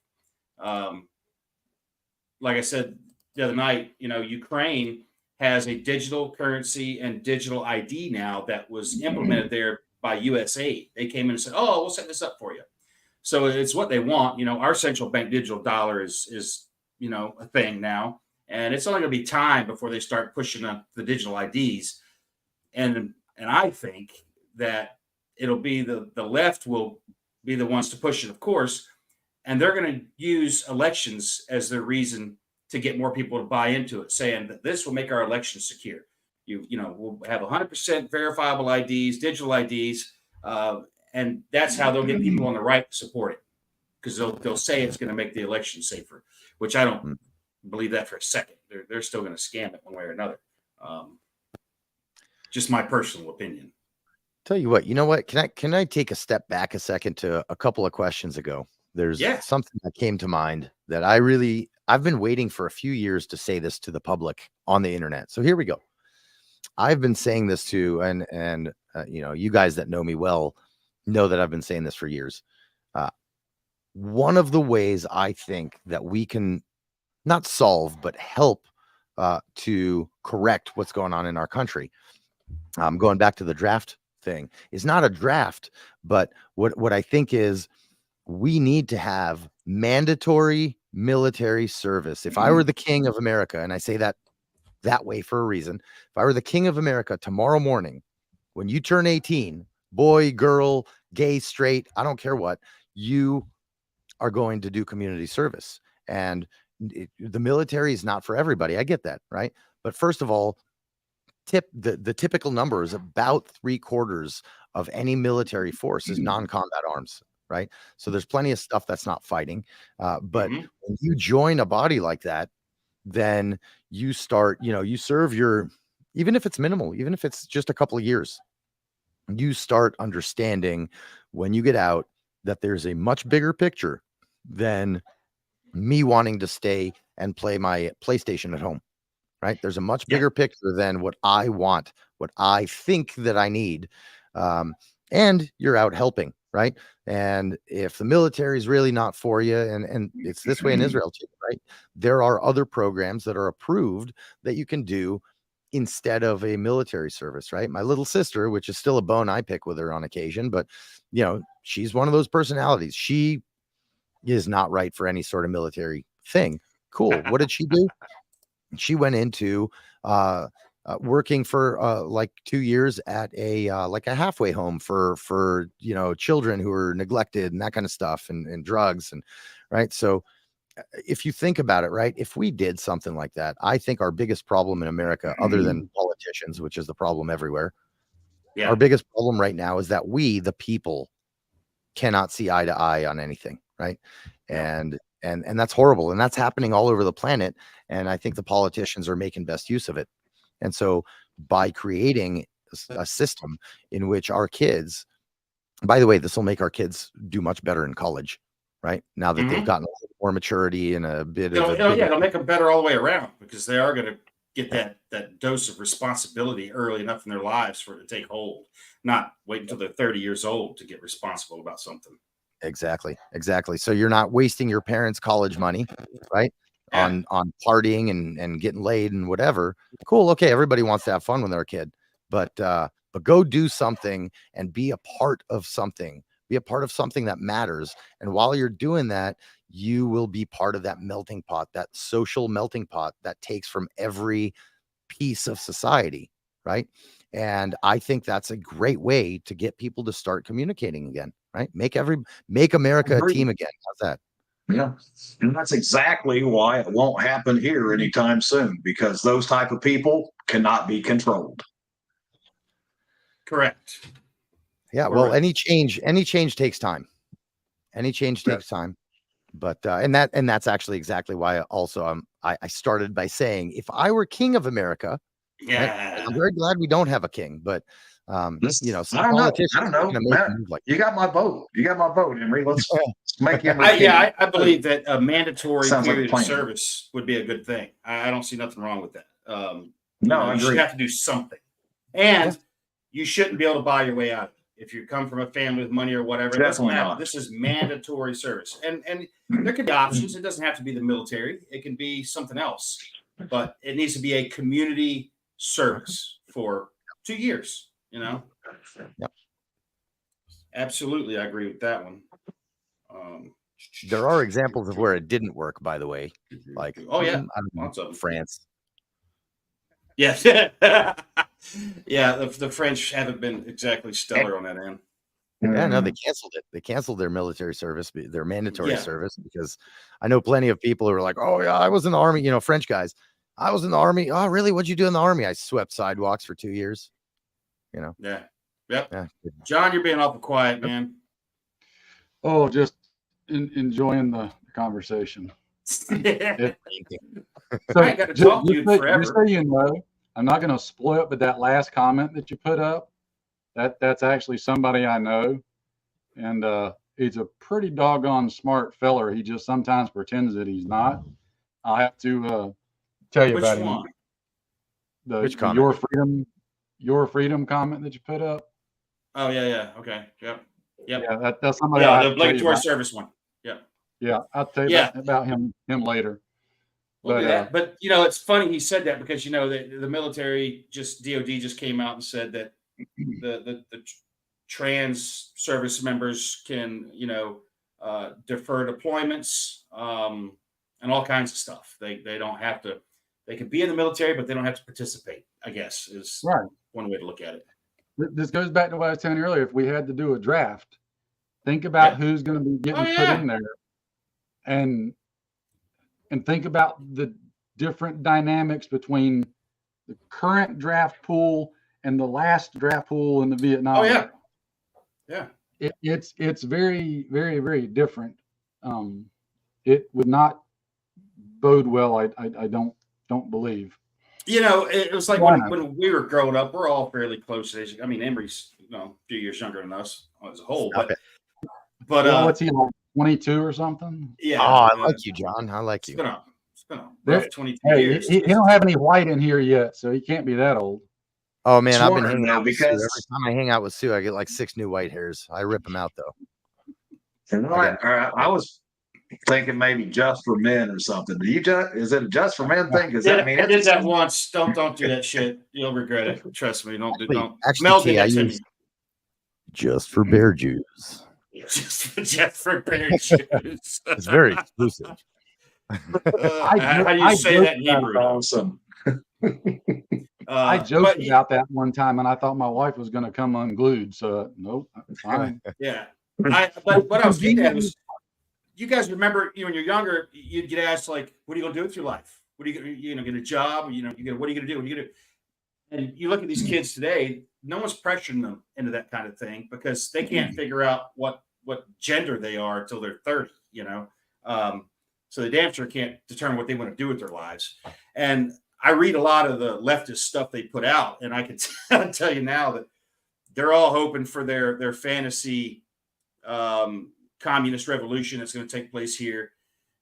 Like I said the other night, you know, Ukraine has a digital currency and digital ID now that was implemented there by USAID. They came in and said, "Oh, we'll set this up for you." So it's what they want. You know, our central bank digital dollar is you know a thing now, and it's only going to be time before they start pushing up the digital IDs. And I think that it'll be the left will be the ones to push it, of course, and they're going to use elections as their reason to get more people to buy into it, saying that this will make our elections secure. You know, we'll have 100% verifiable IDs, digital IDs, and that's how they'll get people on the right to support it, because they'll say it's going to make the election safer, which I don't believe that for a second. They're still going to scam it one way or another. Just my personal opinion. Tell you what, you know what? Can I take a step back a second to a couple of questions ago? There's something that came to mind that I've been waiting for a few years to say this to the public on the internet. So here we go. I've been saying this to, and you know, you guys that know me well know that I've been saying this for years. One of the ways I think that we can not solve, but help to correct what's going on in our country. Going back to the draft thing is not a draft, but what I think is we need to have mandatory military service. If I were the king of America, and I say that way for a reason, if I were the king of America tomorrow morning, when you turn 18, boy, girl, gay, straight, I don't care what, you are going to do community service. And the military is not for everybody. I get that, right? But first of all, the typical number is about 3/4 of any military force is non-combat arms, right? So there's plenty of stuff that's not fighting. But when you join a body like that, then you start, you serve your, even if it's minimal, even if it's just a couple of years, you start understanding when you get out that there's a much bigger picture than me wanting to stay and play my PlayStation at home, right? There's a much bigger picture than what I want, what I think that I need. And you're out helping, right? And if the military is really not for you, and it's this way in Israel too, right? There are other programs that are approved that you can do instead of a military service, right? My little sister, which is still a bone I pick with her on occasion, but she's one of those personalities. She is not right for any sort of military thing. Cool. What did she do? She went into working for like 2 years at a like a halfway home for children who are neglected and that kind of stuff, and drugs, and right. So if you think about it, right, if we did something like that, I think our biggest problem in America, other than politicians, which is the problem everywhere, our biggest problem right now is that we, the people, cannot see eye to eye on anything, right? And that's horrible, and that's happening all over the planet. And I think the politicians are making best use of it. And so by creating a system in which our kids, by the way, this will make our kids do much better in college, right? Now that they've gotten a little more maturity and a bit of it'll make them better all the way around, because they are going to get that dose of responsibility early enough in their lives for it to take hold, not wait until they're 30 years old to get responsible about something. Exactly. So you're not wasting your parents' college money, right? On partying and getting laid and whatever. Cool. Okay. Everybody wants to have fun when they're a kid, but go do something and be a part of something. Be a part of something that matters. And while you're doing that, you will be part of that melting pot, that social melting pot that takes from every piece of society, right? And I think that's a great way to get people to start communicating again, right? Make America a team again. How's that? Yeah. And that's exactly why it won't happen here anytime soon, because those type of people cannot be controlled. Correct. Yeah. Well, any change takes time. Any change takes time. But and that's actually exactly why also I started by saying, if I were king of America, right, I'm very glad we don't have a king, but some politicians, I don't know. Matt, you got my vote. Angery. Let's make him. I believe that a mandatory period of service would be a good thing. I don't see nothing wrong with that. I agree. You should have to do something, and you shouldn't be able to buy your way out of it. If you come from a family with money or whatever, definitely not. This is mandatory service, and there could be options. It doesn't have to be the military. It can be something else, but it needs to be a community service for 2 years. Yep. Absolutely, I agree with that one. There are examples of where it didn't work, by the way, like lots of them. France. Yes. Yeah, the French haven't been exactly stellar on that end. Yeah, no, they canceled it. They canceled their military service, their mandatory service, because I know plenty of people who are like, "Oh yeah, I was in the army." French guys. I was in the army. Oh, really? What'd you do in the army? I swept sidewalks for 2 years. Yeah. Yep. Yeah. John, you're being awful quiet, man. Oh, just enjoying the conversation. I ain't got to talk to you forever. Just so you know, I'm not going to spoil it, but that last comment that you put up, that's actually somebody I know, and he's a pretty doggone smart feller. He just sometimes pretends that he's not. I'll have to tell you about him. Which comment? Your freedom comment that you put up. Oh yeah. Okay. Yep. Yeah, that's somebody. Yeah, the obligatory service one. Yeah. Yeah, I'll tell you about him later. We'll do that. But it's funny he said that, because the military DOD just came out and said that the trans service members can, defer deployments, and all kinds of stuff. They don't have to. They can be in the military, but they don't have to participate, I guess, is Right. one way to look at it. This goes back to what I was telling you earlier. If we had to do a draft, think about who's going to be getting put in there, and think about the different dynamics between the current draft pool and the last draft pool in the Vietnam. Oh, yeah. Yeah. It's very, very, very different. It would not bode well. I don't believe. It was like when we were growing up, we're all fairly close age. I mean, Emery's a few years younger than us as a whole, but what's he like, 22 or something? Yeah. Oh, I like you, John. I like you. It's been a rough 22 years. He don't have any white in here yet, so he can't be that old. Oh man, I've been hanging now out with Sue. because Every time I hang out with Sue, I get like 6 new white hairs. I rip them out though. I was thinking maybe just for men or something. Is it a just for men thing? Because I did that once. Don't do that shit. You'll regret it. Trust me. Don't. Actually, Mel T, did I that to use just for bear Jews. just for bear Jews. It's very exclusive. How do you say that in Hebrew? Awesome. I joked about that one time, and I thought my wife was going to come unglued. So nope, fine. Yeah. But what I was getting at was, you guys remember, when you're younger, you'd get asked like, "What are you going to do with your life? What are you going to get a job? What are you going to do? What are you going to do?" And you look at these kids today. No one's pressuring them into that kind of thing because they can't figure out what gender they are until they're 30. So they damn sure can't determine what they want to do with their lives. And I read a lot of the leftist stuff they put out, and I can tell you now that they're all hoping for their fantasy communist revolution that's going to take place here.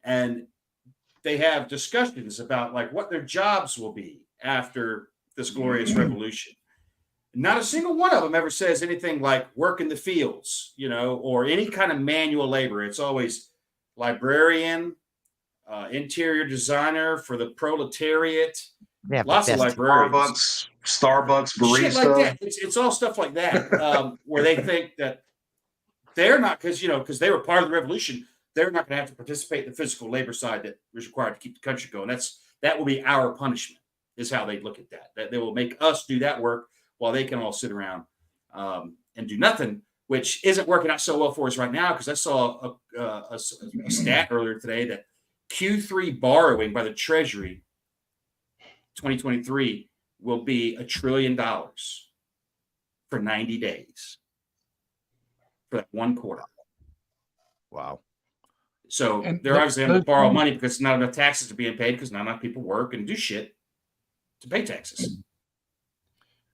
And they have discussions about like what their jobs will be after this glorious revolution. Not a single one of them ever says anything like work in the fields, or any kind of manual labor. It's always librarian, interior designer for the proletariat. Yeah, lots of librarians. Starbucks barista. Shit like that. It's all stuff like that, where they think that they're not, because they were part of the revolution, they're not going to have to participate in the physical labor side that was required to keep the country going. That will be our punishment, is how they look at that. That they will make us do that work while they can all sit around and do nothing, which isn't working out so well for us right now. Because I saw a stat earlier today that Q3 borrowing by the Treasury 2023 will be $1 trillion for 90 days for that one quarter. Wow. So they're obviously having to borrow money because not enough taxes are being paid because not enough people work and do shit to pay taxes.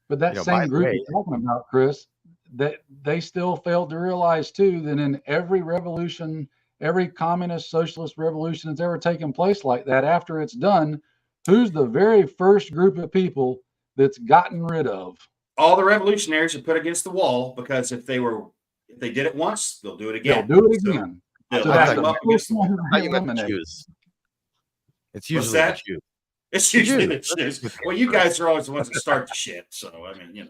But that same group you're talking about, Chris, that they still failed to realize too that in every revolution, every communist socialist revolution that's ever taken place like that, after it's done, who's the very first group of people that's gotten rid of? All the revolutionaries are put against the wall because if they did it once, they'll do it again. They'll do it again. So that's the first one. It's usually the Jews. It's usually the Jews. Well, you guys are always the ones that start the shit. So I mean,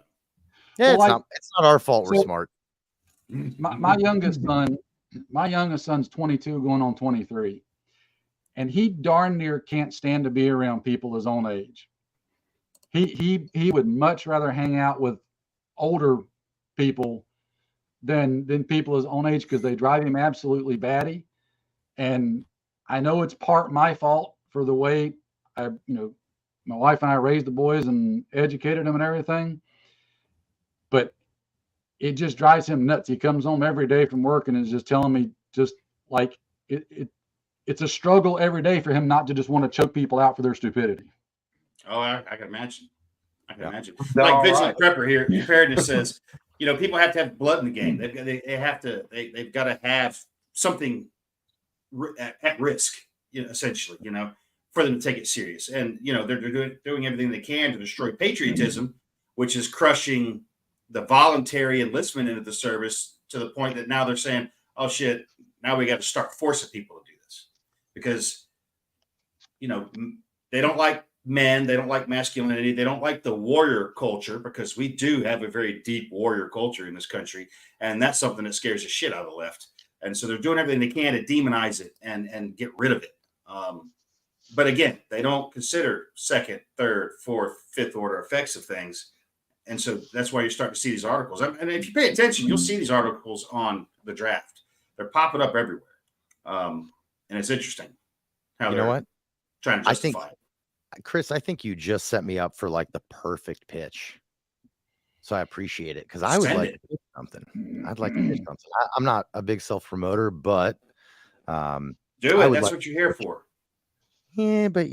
Yeah, it's not our fault. We're smart. My youngest son's 22, going on 23, and he darn near can't stand to be around people his own age. He would much rather hang out with older people than people his own age because they drive him absolutely batty. And I know it's part my fault for the way my wife and I raised the boys and educated them and everything. But it just drives him nuts. He comes home every day from work and is just telling me just like it's a struggle every day for him not to just want to choke people out for their stupidity. Oh, I can imagine. Like Vigilant Prepper here, Preparedness says, people have to have blood in the game. They've got to have something at risk, essentially, for them to take it serious. And, they're doing everything they can to destroy patriotism, which is crushing the voluntary enlistment into the service to the point that now they're saying, oh shit, now we got to start forcing people to do this because, they don't like men. They don't like masculinity. They don't like the warrior culture, because we do have a very deep warrior culture in this country. And that's something that scares the shit out of the left. And so they're doing everything they can to demonize it and get rid of it. But again, they don't consider second, third, fourth, fifth order effects of things. And so that's why you're starting to see these articles. And if you pay attention, you'll see these articles on the draft. They're popping up everywhere. And it's interesting how You know what? trying to justify it. Chris, I think you just set me up for like the perfect pitch. So I appreciate it, because I would like to pitch something. I'd like to pitch something. I'm not a big self-promoter, but do it. That's what you're here for. Yeah, but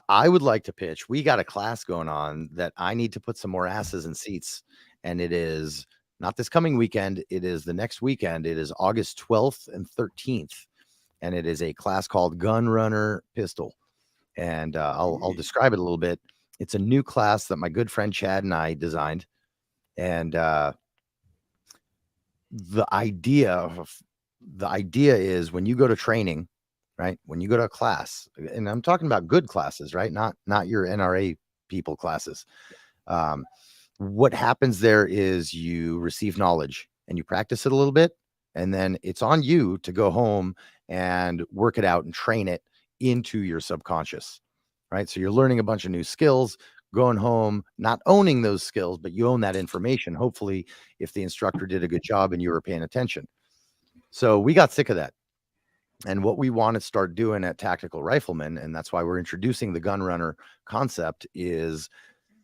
I would like to pitch. We got a class going on that I need to put some more asses in seats. And it is not this coming weekend. It is the next weekend. It is August 12th and 13th. And it is a class called Gun Runner Pistol. And I'll describe it a little bit. It's a new class that my good friend Chad and I designed. And the idea is, when you go to training, right? When you go to a class, and I'm talking about good classes, right? Not your NRA people classes. What happens there is you receive knowledge and you practice it a little bit, and then it's on you to go home and work it out and train it into your subconscious, right? So you're learning a bunch of new skills, going home, not owning those skills, but you own that information, hopefully, if the instructor did a good job and you were paying attention. So we got sick of that. And what we want to start doing at Tactical Rifleman, and that's why we're introducing the gun runner concept, is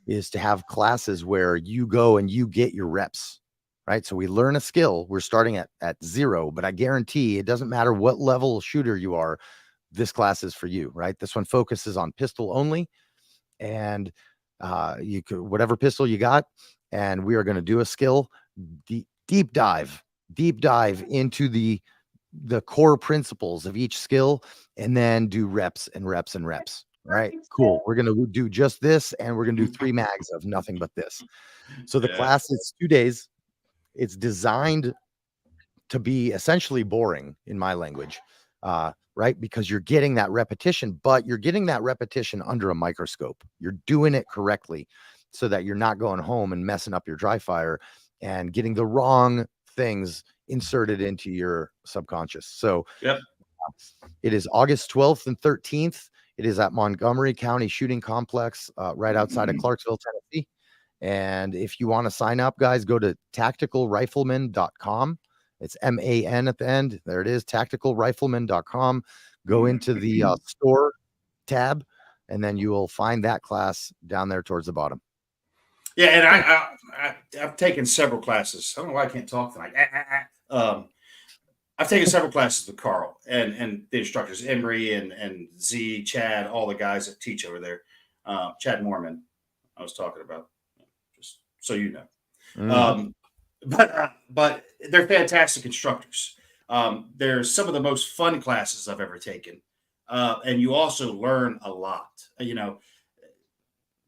to have classes where you go and you get your reps, right? So we learn a skill. We're starting at 0, but I guarantee it doesn't matter what level shooter you are. This class is for you, right? This one focuses on pistol only, and you could, whatever pistol you got, and we are going to do a skill deep dive into the core principles of each skill, and then do reps and reps and reps. Right? Cool. We're going to do just this, and we're going to do 3 mags of nothing but this. So the class is 2 days. It's designed to be essentially boring, in my language, right? Because you're getting that repetition, but you're getting that repetition under a microscope. You're doing it correctly so that you're not going home and messing up your dry fire and getting the wrong things inserted into your subconscious. So it is August 12th and 13th. It is at Montgomery County Shooting Complex, right outside of Clarksville, Tennessee. And if you want to sign up, guys, go to tacticalrifleman.com. It's MAN at the end. There it is, tacticalrifleman.com. Go into the store tab, and then you will find that class down there towards the bottom. Yeah, and I've taken several classes. I don't know why I can't talk tonight. I've taken several classes with Carl and the instructors, Angery and Z, Chad, all the guys that teach over there. Chad Mormon, I was talking about, just so you know. But they're fantastic instructors. They're some of the most fun classes I've ever taken. And you also learn a lot.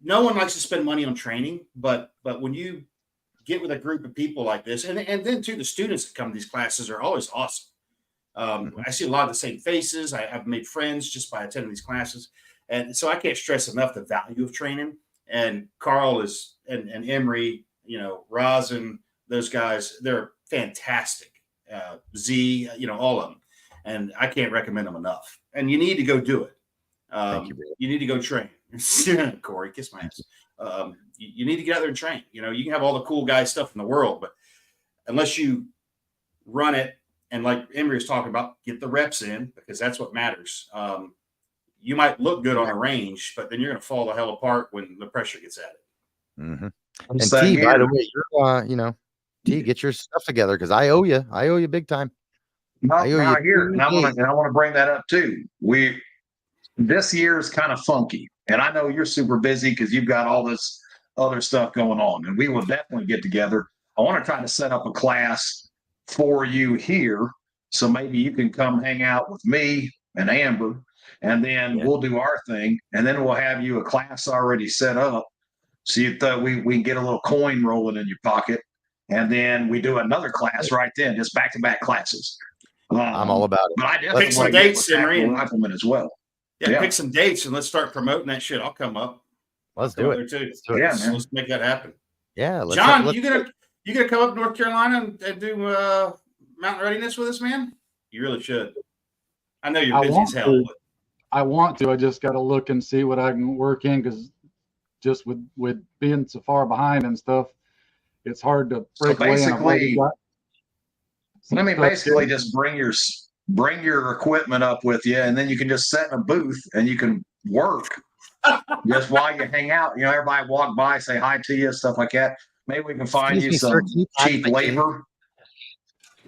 No one likes to spend money on training, but when you get with a group of people like this, and then too, the students that come to these classes are always awesome. I see a lot of the same faces. I've made friends just by attending these classes. And so I can't stress enough the value of training. And Carl and Emery, Rosin, those guys, they're fantastic. Z, all of them. And I can't recommend them enough. And you need to go do it. Thank you, you need to go train. Corey, kiss my ass. You need to get out there and train. You can have all the cool guy stuff in the world, but unless you run it, and like Emery was talking about, get the reps in, because that's what matters. You might look good on a range, but then you're going to fall the hell apart when the pressure gets at it. Mm-hmm. And T, by the way, T, get your stuff together, because I owe you big time. And I want to bring that up too. This year is kind of funky, and I know you're super busy because you've got all this other stuff going on, and we will definitely get together. I want to try to set up a class for you here, so maybe you can come hang out with me and Amber, and then we'll do our thing, and then we'll have you a class already set up, so you thought we can get a little coin rolling in your pocket, and then we do another class right then, just back-to-back classes. I'm all about it. But I definitely pick some dates, Emery, and Rifleman as well. Yeah. Pick some dates and let's start promoting that shit. I'll come up. Let's do it. There too. Let's do it. Yeah, man. Let's make that happen. Yeah. John, you gonna come up to North Carolina and do mountain readiness with us, man? You really should. I know you're busy as hell. But I want to. I just got to look and see what I can work in, because just with being so far behind and stuff, it's hard to break away. Basically, basically just bring your equipment up with you, and then you can just sit in a booth and you can work just while you hang out. You know, everybody walk by, say hi to you, stuff like that. Maybe we can find you some cheap labor.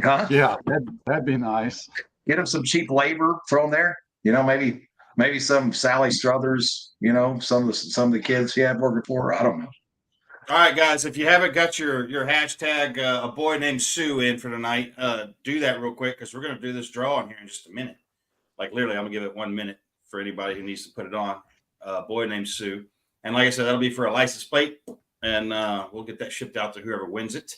Huh? Yeah, that'd be nice. Get them some cheap labor thrown there. You know, maybe some Sally Struthers. You know, some of the kids you have working for her. I don't know. all right, guys, if you haven't got your hashtag a boy named Sue in for tonight, do that real quick, because we're gonna do this draw in here in just a minute. Like literally, I'm gonna give it 1 minute for anybody who needs to put it on. Boy named Sue, and like I said, that'll be for a license plate, and we'll get that shipped out to whoever wins it.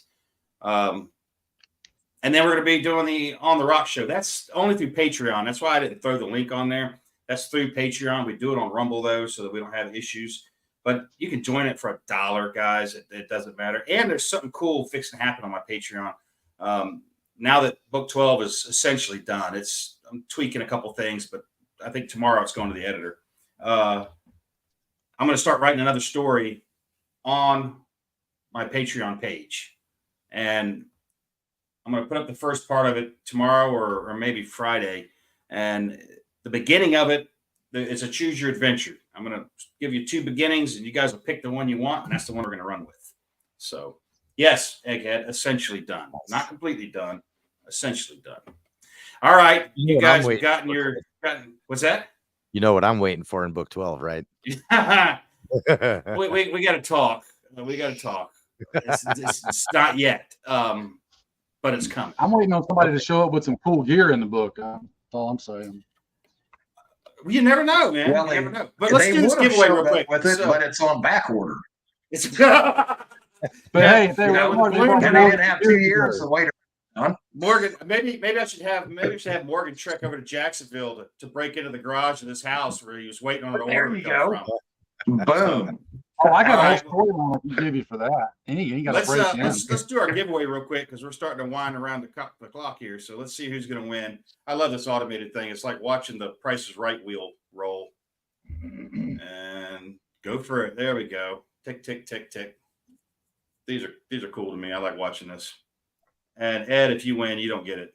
And then we're going to be doing the On the Rock show. That's only through Patreon. That's why I didn't throw the link on there. That's through Patreon. We do it on Rumble, though, so that we don't have issues. But you can join it for $1, guys. It doesn't matter. And there's something cool fixing to happen on my Patreon. Now that book 12 is essentially done, I'm tweaking a couple things, but I think tomorrow it's going to the editor. I'm going to start writing another story on my Patreon page. And I'm going to put up the first part of it tomorrow or maybe Friday. And the beginning of it is a choose your adventure. I'm going to give you 2 beginnings, and you guys will pick the one you want, and that's the one we're going to run with. So, yes, Egghead, essentially done. Not completely done, essentially done. All right, you guys have gotten what's that? You know what I'm waiting for in book 12, right? we got to talk. We got to talk. It's not yet. But it's coming. I'm waiting on somebody to show up with some cool gear in the book. That's all I'm saying. You never know, man. Well, you never know. But let's do this giveaway real quick. With it, but it's on back order. It's but hey, they didn't have 2 years to wait. Morgan, maybe I should have Morgan trek over to Jacksonville to break into the garage of this house where he was waiting on an order to come from. Boom. Oh, I got a whole story I can give you for that. He got let's do our giveaway real quick, because we're starting to wind around the clock here. So let's see who's going to win. I love this automated thing. It's like watching the Price is Right wheel roll. And go for it. There we go. Tick, tick, tick, tick. These are cool to me. I like watching this. And Ed, if you win, you don't get it.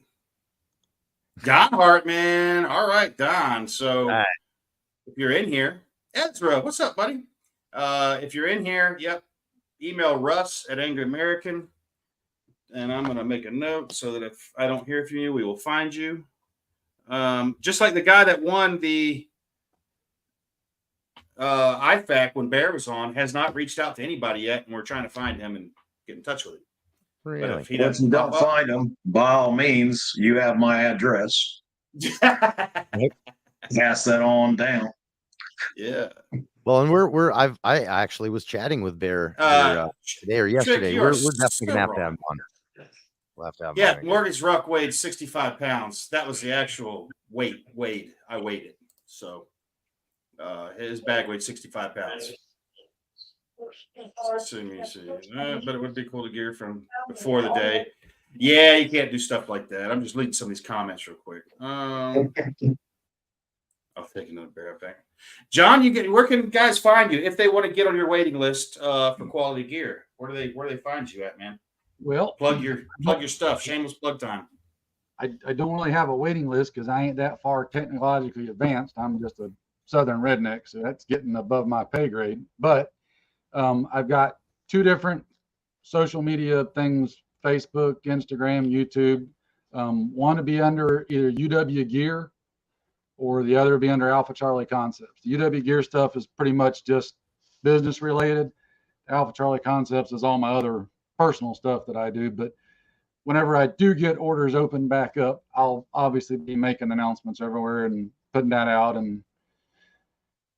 Don Hartman. All right, Don. So if you're in here, Ezra, what's up, buddy? If you're in here, email Russ at Angry American, and I'm going to make a note so that if I don't hear from you, we will find you. Just like the guy that won the IFAC when Bear was on has not reached out to anybody yet, and we're trying to find him and get in touch with him. Really? But if he If you don't find him, by all means, you have my address. Pass that on down. Yeah. Well, and I actually was chatting with Bear today or yesterday. We're definitely gonna have to have him on. We'll have to have him on. Morgan's ruck weighed 65 pounds. That was the actual weight I weighed it. So his bag weighed 65 pounds. But it would be cool to gear from before the day. Yeah, you can't do stuff like that. I'm just reading some of these comments real quick. I'll take another bear back. John, where can guys find you if they want to get on your waiting list for quality gear? Where do they find you at, man? Well, plug your stuff. Shameless plug time. I don't really have a waiting list because I ain't that far technologically advanced. I'm just a Southern redneck, so that's getting above my pay grade. But I've got 2 different social media things: Facebook, Instagram, YouTube. One to be under either UW Gear, or the other be under Alpha Charlie Concepts. The UW Gear stuff is pretty much just business related. Alpha Charlie Concepts is all my other personal stuff that I do. But whenever I do get orders open back up, I'll obviously be making announcements everywhere and putting that out and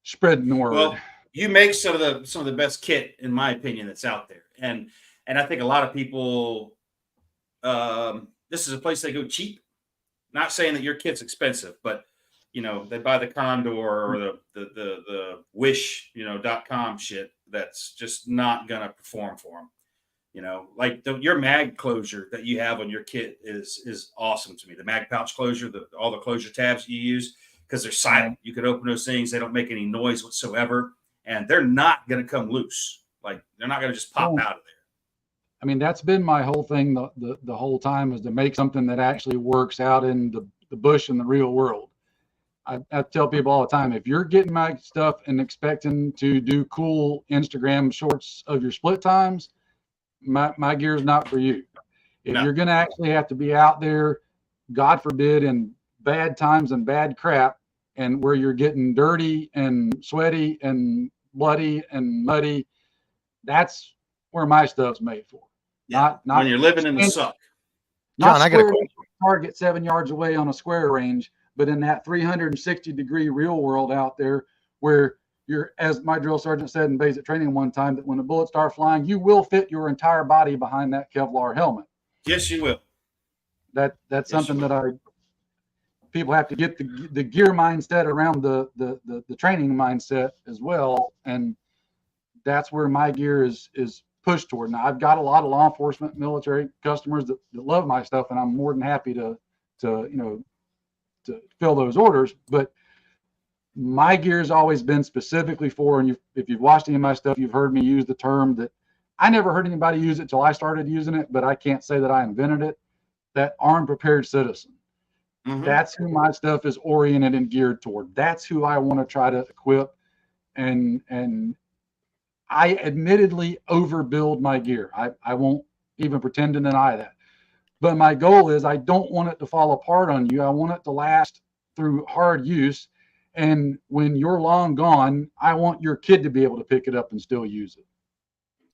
spreading the word. Well, you make some of the best kit, in my opinion, that's out there. And I think a lot of people, this is a place they go cheap. Not saying that your kit's expensive, but you know, they buy the Condor or the Wish, you know, .com shit that's just not gonna perform for them. You know, like your mag closure that you have on your kit is awesome to me. The mag pouch closure, all the closure tabs you use, because they're silent. You can open those things; they don't make any noise whatsoever, and they're not gonna come loose. Like they're not gonna just pop out of there. I mean, that's been my whole thing the whole time, is to make something that actually works out in the bush in the real world. I tell people all the time, if you're getting my stuff and expecting to do cool Instagram shorts of your split times, my gear is not for you. If you're going to actually have to be out there, God forbid, in bad times and bad crap, and where you're getting dirty and sweaty and bloody and muddy, that's where my stuff's made for. Yeah. Not when you're living in the suck. John, I got a question. Target 7 yards away on a square range, but in that 360-degree real world out there, where you're, as my drill sergeant said in basic training one time, that when the bullets start flying, you will fit your entire body behind that Kevlar helmet. Yes, you will. That's something that people have to get the gear mindset around the training mindset as well, and that's where my gear is pushed toward. Now, I've got a lot of law enforcement, military customers that love my stuff, and I'm more than happy to fill those orders. But my gear has always been specifically for, and if you've watched any of my stuff, you've heard me use the term that I never heard anybody use it till I started using it, but I can't say that I invented it. That armed, prepared citizen. Mm-hmm. That's who my stuff is oriented and geared toward. That's who I want to try to equip, and I admittedly overbuild my gear. I won't even pretend to deny that. But my goal is I don't want it to fall apart on you. I want it to last through hard use. And when you're long gone, I want your kid to be able to pick it up and still use it.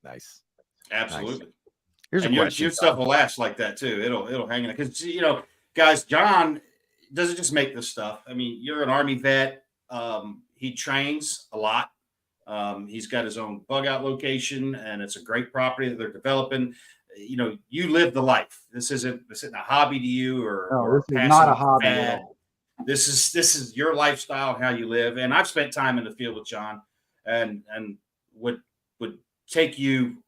Nice. Absolutely. Nice. Here's and a question. Your stuff will last like that too. It'll hang in there. Because, you know, guys, John doesn't just make this stuff. I mean, you're an Army vet. He trains a lot. He's got his own bug out location, and it's a great property that they're developing. You know, you live the life. This isn't a hobby to you, or this is not a hobby at all. This is your lifestyle, how you live. And I've spent time in the field with John, and would take you.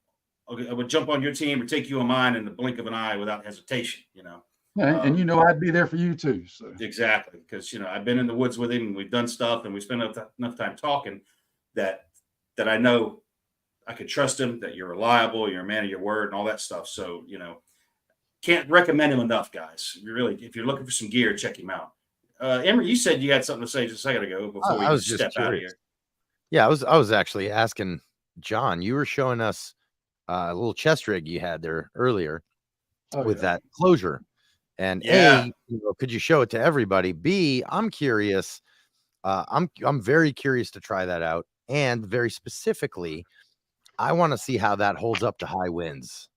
I would jump on your team or take you on mine in the blink of an eye without hesitation. You know. And you know, I'd be there for you too. So exactly, because you know I've been in the woods with him, and we've done stuff, and we spent enough time talking that I know I could trust him, that you're reliable, you're a man of your word, and all that stuff. So, you know, can't recommend him enough, guys. You really, if you're looking for some gear, check him out. Emery, you said you had something to say just a second ago before we step out of here. Yeah, I was actually asking John. You were showing us a little chest rig you had there earlier with that closure. And A, could you show it to everybody? B, I'm curious. I'm very curious to try that out. And very specifically, I want to see how that holds up to high winds.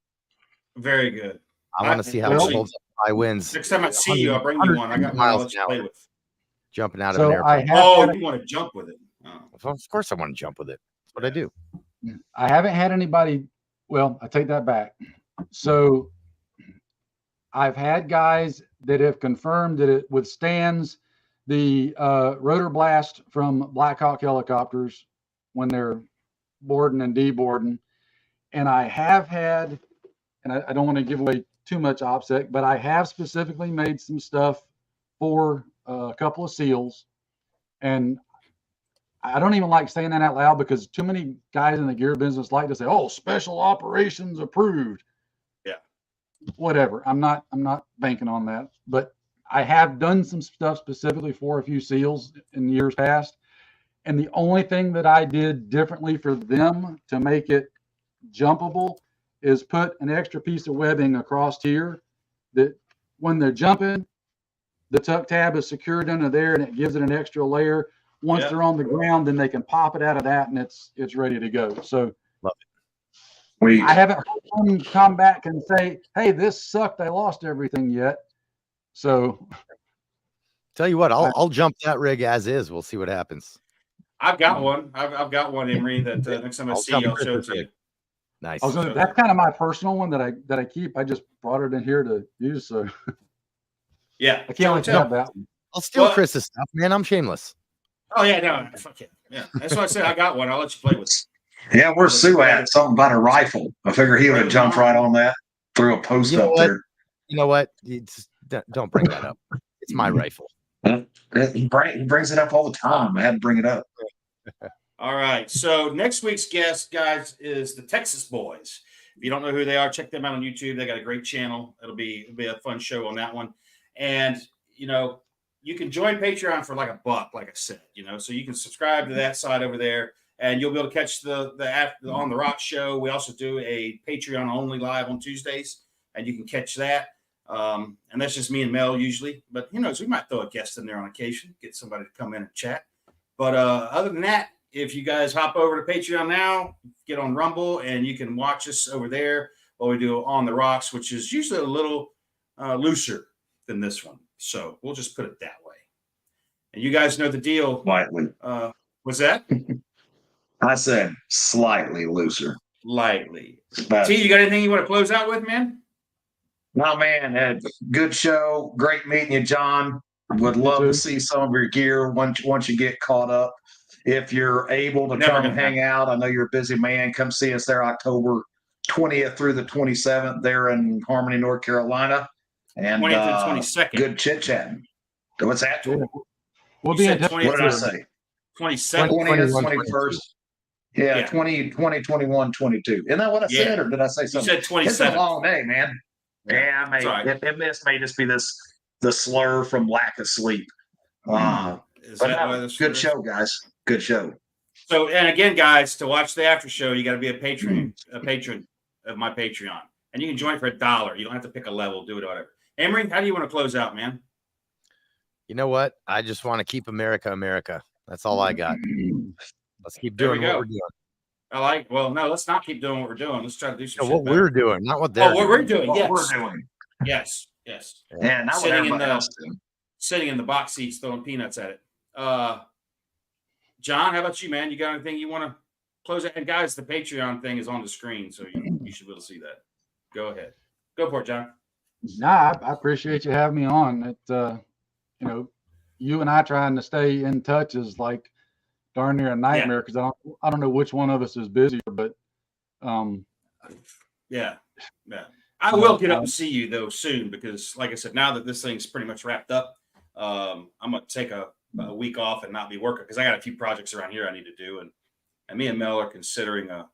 Very good. I want to see how it holds up to high winds. Next time I see you, I'll bring you one. I got miles to play with. Jumping out of an airplane. You want to jump with it? Oh. Of course I want to jump with it. That's what I do. I haven't had anybody. Well, I take that back. So I've had guys that have confirmed that it withstands the rotor blast from Black Hawk helicopters when they're boarding and deboarding. And I have had, and I don't want to give away too much OPSEC, but I have specifically made some stuff for a couple of SEALs. And I don't even like saying that out loud, because too many guys in the gear business like to say, "Oh, special operations approved." Yeah. Whatever. I'm not banking on that, but I have done some stuff specifically for a few SEALs in years past. And the only thing that I did differently for them to make it jumpable is put an extra piece of webbing across here that when they're jumping, the tuck tab is secured under there, and it gives it an extra layer. Once they're on the ground, then they can pop it out of that, and it's ready to go. So love it. I haven't heard them come back and say, "Hey, this sucked. I lost everything," yet. So tell you what, I'll jump that rig as is. We'll see what happens. I've got one. I've got one, Emery, that next time I see you, I'll show it to you. Nice. That's kind of my personal one that I keep. I just brought it in here to use. So yeah, I can't tell that one. I'll steal Well- Chris's stuff, man. I'm shameless. Oh yeah, no, fuck it. Yeah, that's why I said I got one. I'll let you play with it. Yeah, where's Sue at? Something about a rifle. I figure he would have jumped right on that. Threw a post You know up what? there. You know what? You just don't bring that up. It's my rifle. He brings it up all the time. I had to bring it up. All right. So next week's guest, guys, is the Texas Boys. If you don't know who they are, check them out on YouTube. They got a great channel. It'll be a fun show on that one. And you can join Patreon for like $1, like I said. So you can subscribe to that side over there, and you'll be able to catch the On the Rock show. We also do a Patreon only live on Tuesdays, and you can catch that. And that's just me and Mel usually. But who knows? We might throw a guest in there on occasion, get somebody to come in and chat. But other than that, if you guys hop over to Patreon now, get on Rumble, and you can watch us over there while we do On the Rocks, which is usually a little looser than this one. So we'll just put it that way. And you guys know the deal. Lightly. What's that? I said slightly looser. Lightly. But, T, you got anything you want to close out with, man? no, man, good show. Great meeting you, John. Would love to see some of your gear once you get caught up. If you're able to come and hang out, I know you're a busy man. Come see us there October 20th through the 27th there in Harmony, North Carolina. And 20th through 22nd. Good chit chatting. What's that? We'll be in touch. What did I say? 27th. 20th, 21st. Yeah, 20, 21, 22. Isn't that what I said, or did I say You something? said 27th. It's a long day, man. Yeah, I mean, right. this may just be the slur from lack of sleep. Is that why this Good is? show, guys. Good show. So, and again, guys, to watch the after show, you got to be a patron of my Patreon, and you can join for $1. You don't have to pick a level, do it, whatever. Emery, how do you want to close out, man? You know what? I just want to keep America, America. That's all I got. Let's keep doing what we're doing. Well, no, let's not keep doing what we're doing. Let's try to do some shit What better. we're doing, not what they're what doing. we're doing, What yes. we're doing. Yes. Yeah, not what Sitting in everybody the- else doing. Sitting in the box seats throwing peanuts at it. John, how about you, man? You got anything you want to close out? And guys, the Patreon thing is on the screen, so you should be able to see that. Go ahead. Go for it, John. Nah, I appreciate you having me on. It, you and I trying to stay in touch is like darn near a nightmare because I don't know which one of us is busier, but Yeah. I will get up and see you though soon because, like I said, now that this thing's pretty much wrapped up, I'm gonna take a week off and not be working because I got a few projects around here I need to do, and me and Mel are considering a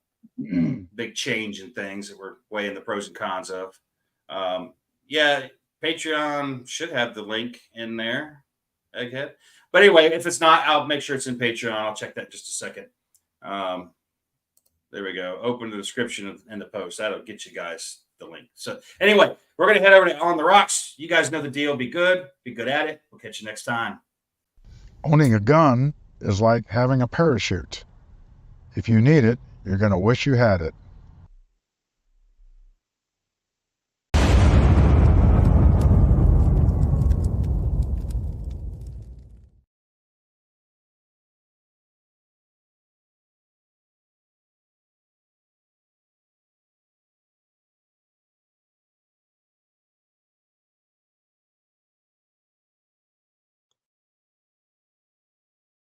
big change in things that we're weighing the pros and cons of. Patreon should have the link in there, Egghead. But anyway, if it's not, I'll make sure it's in Patreon. I'll check that in just a second. There we go. Open the description in the post. That'll get you guys the link. So anyway, we're going to head over to On the Rocks. You guys know the deal. Be good at it. We'll catch you next time. Owning a gun is like having a parachute. If you need it, you're going to wish you had it.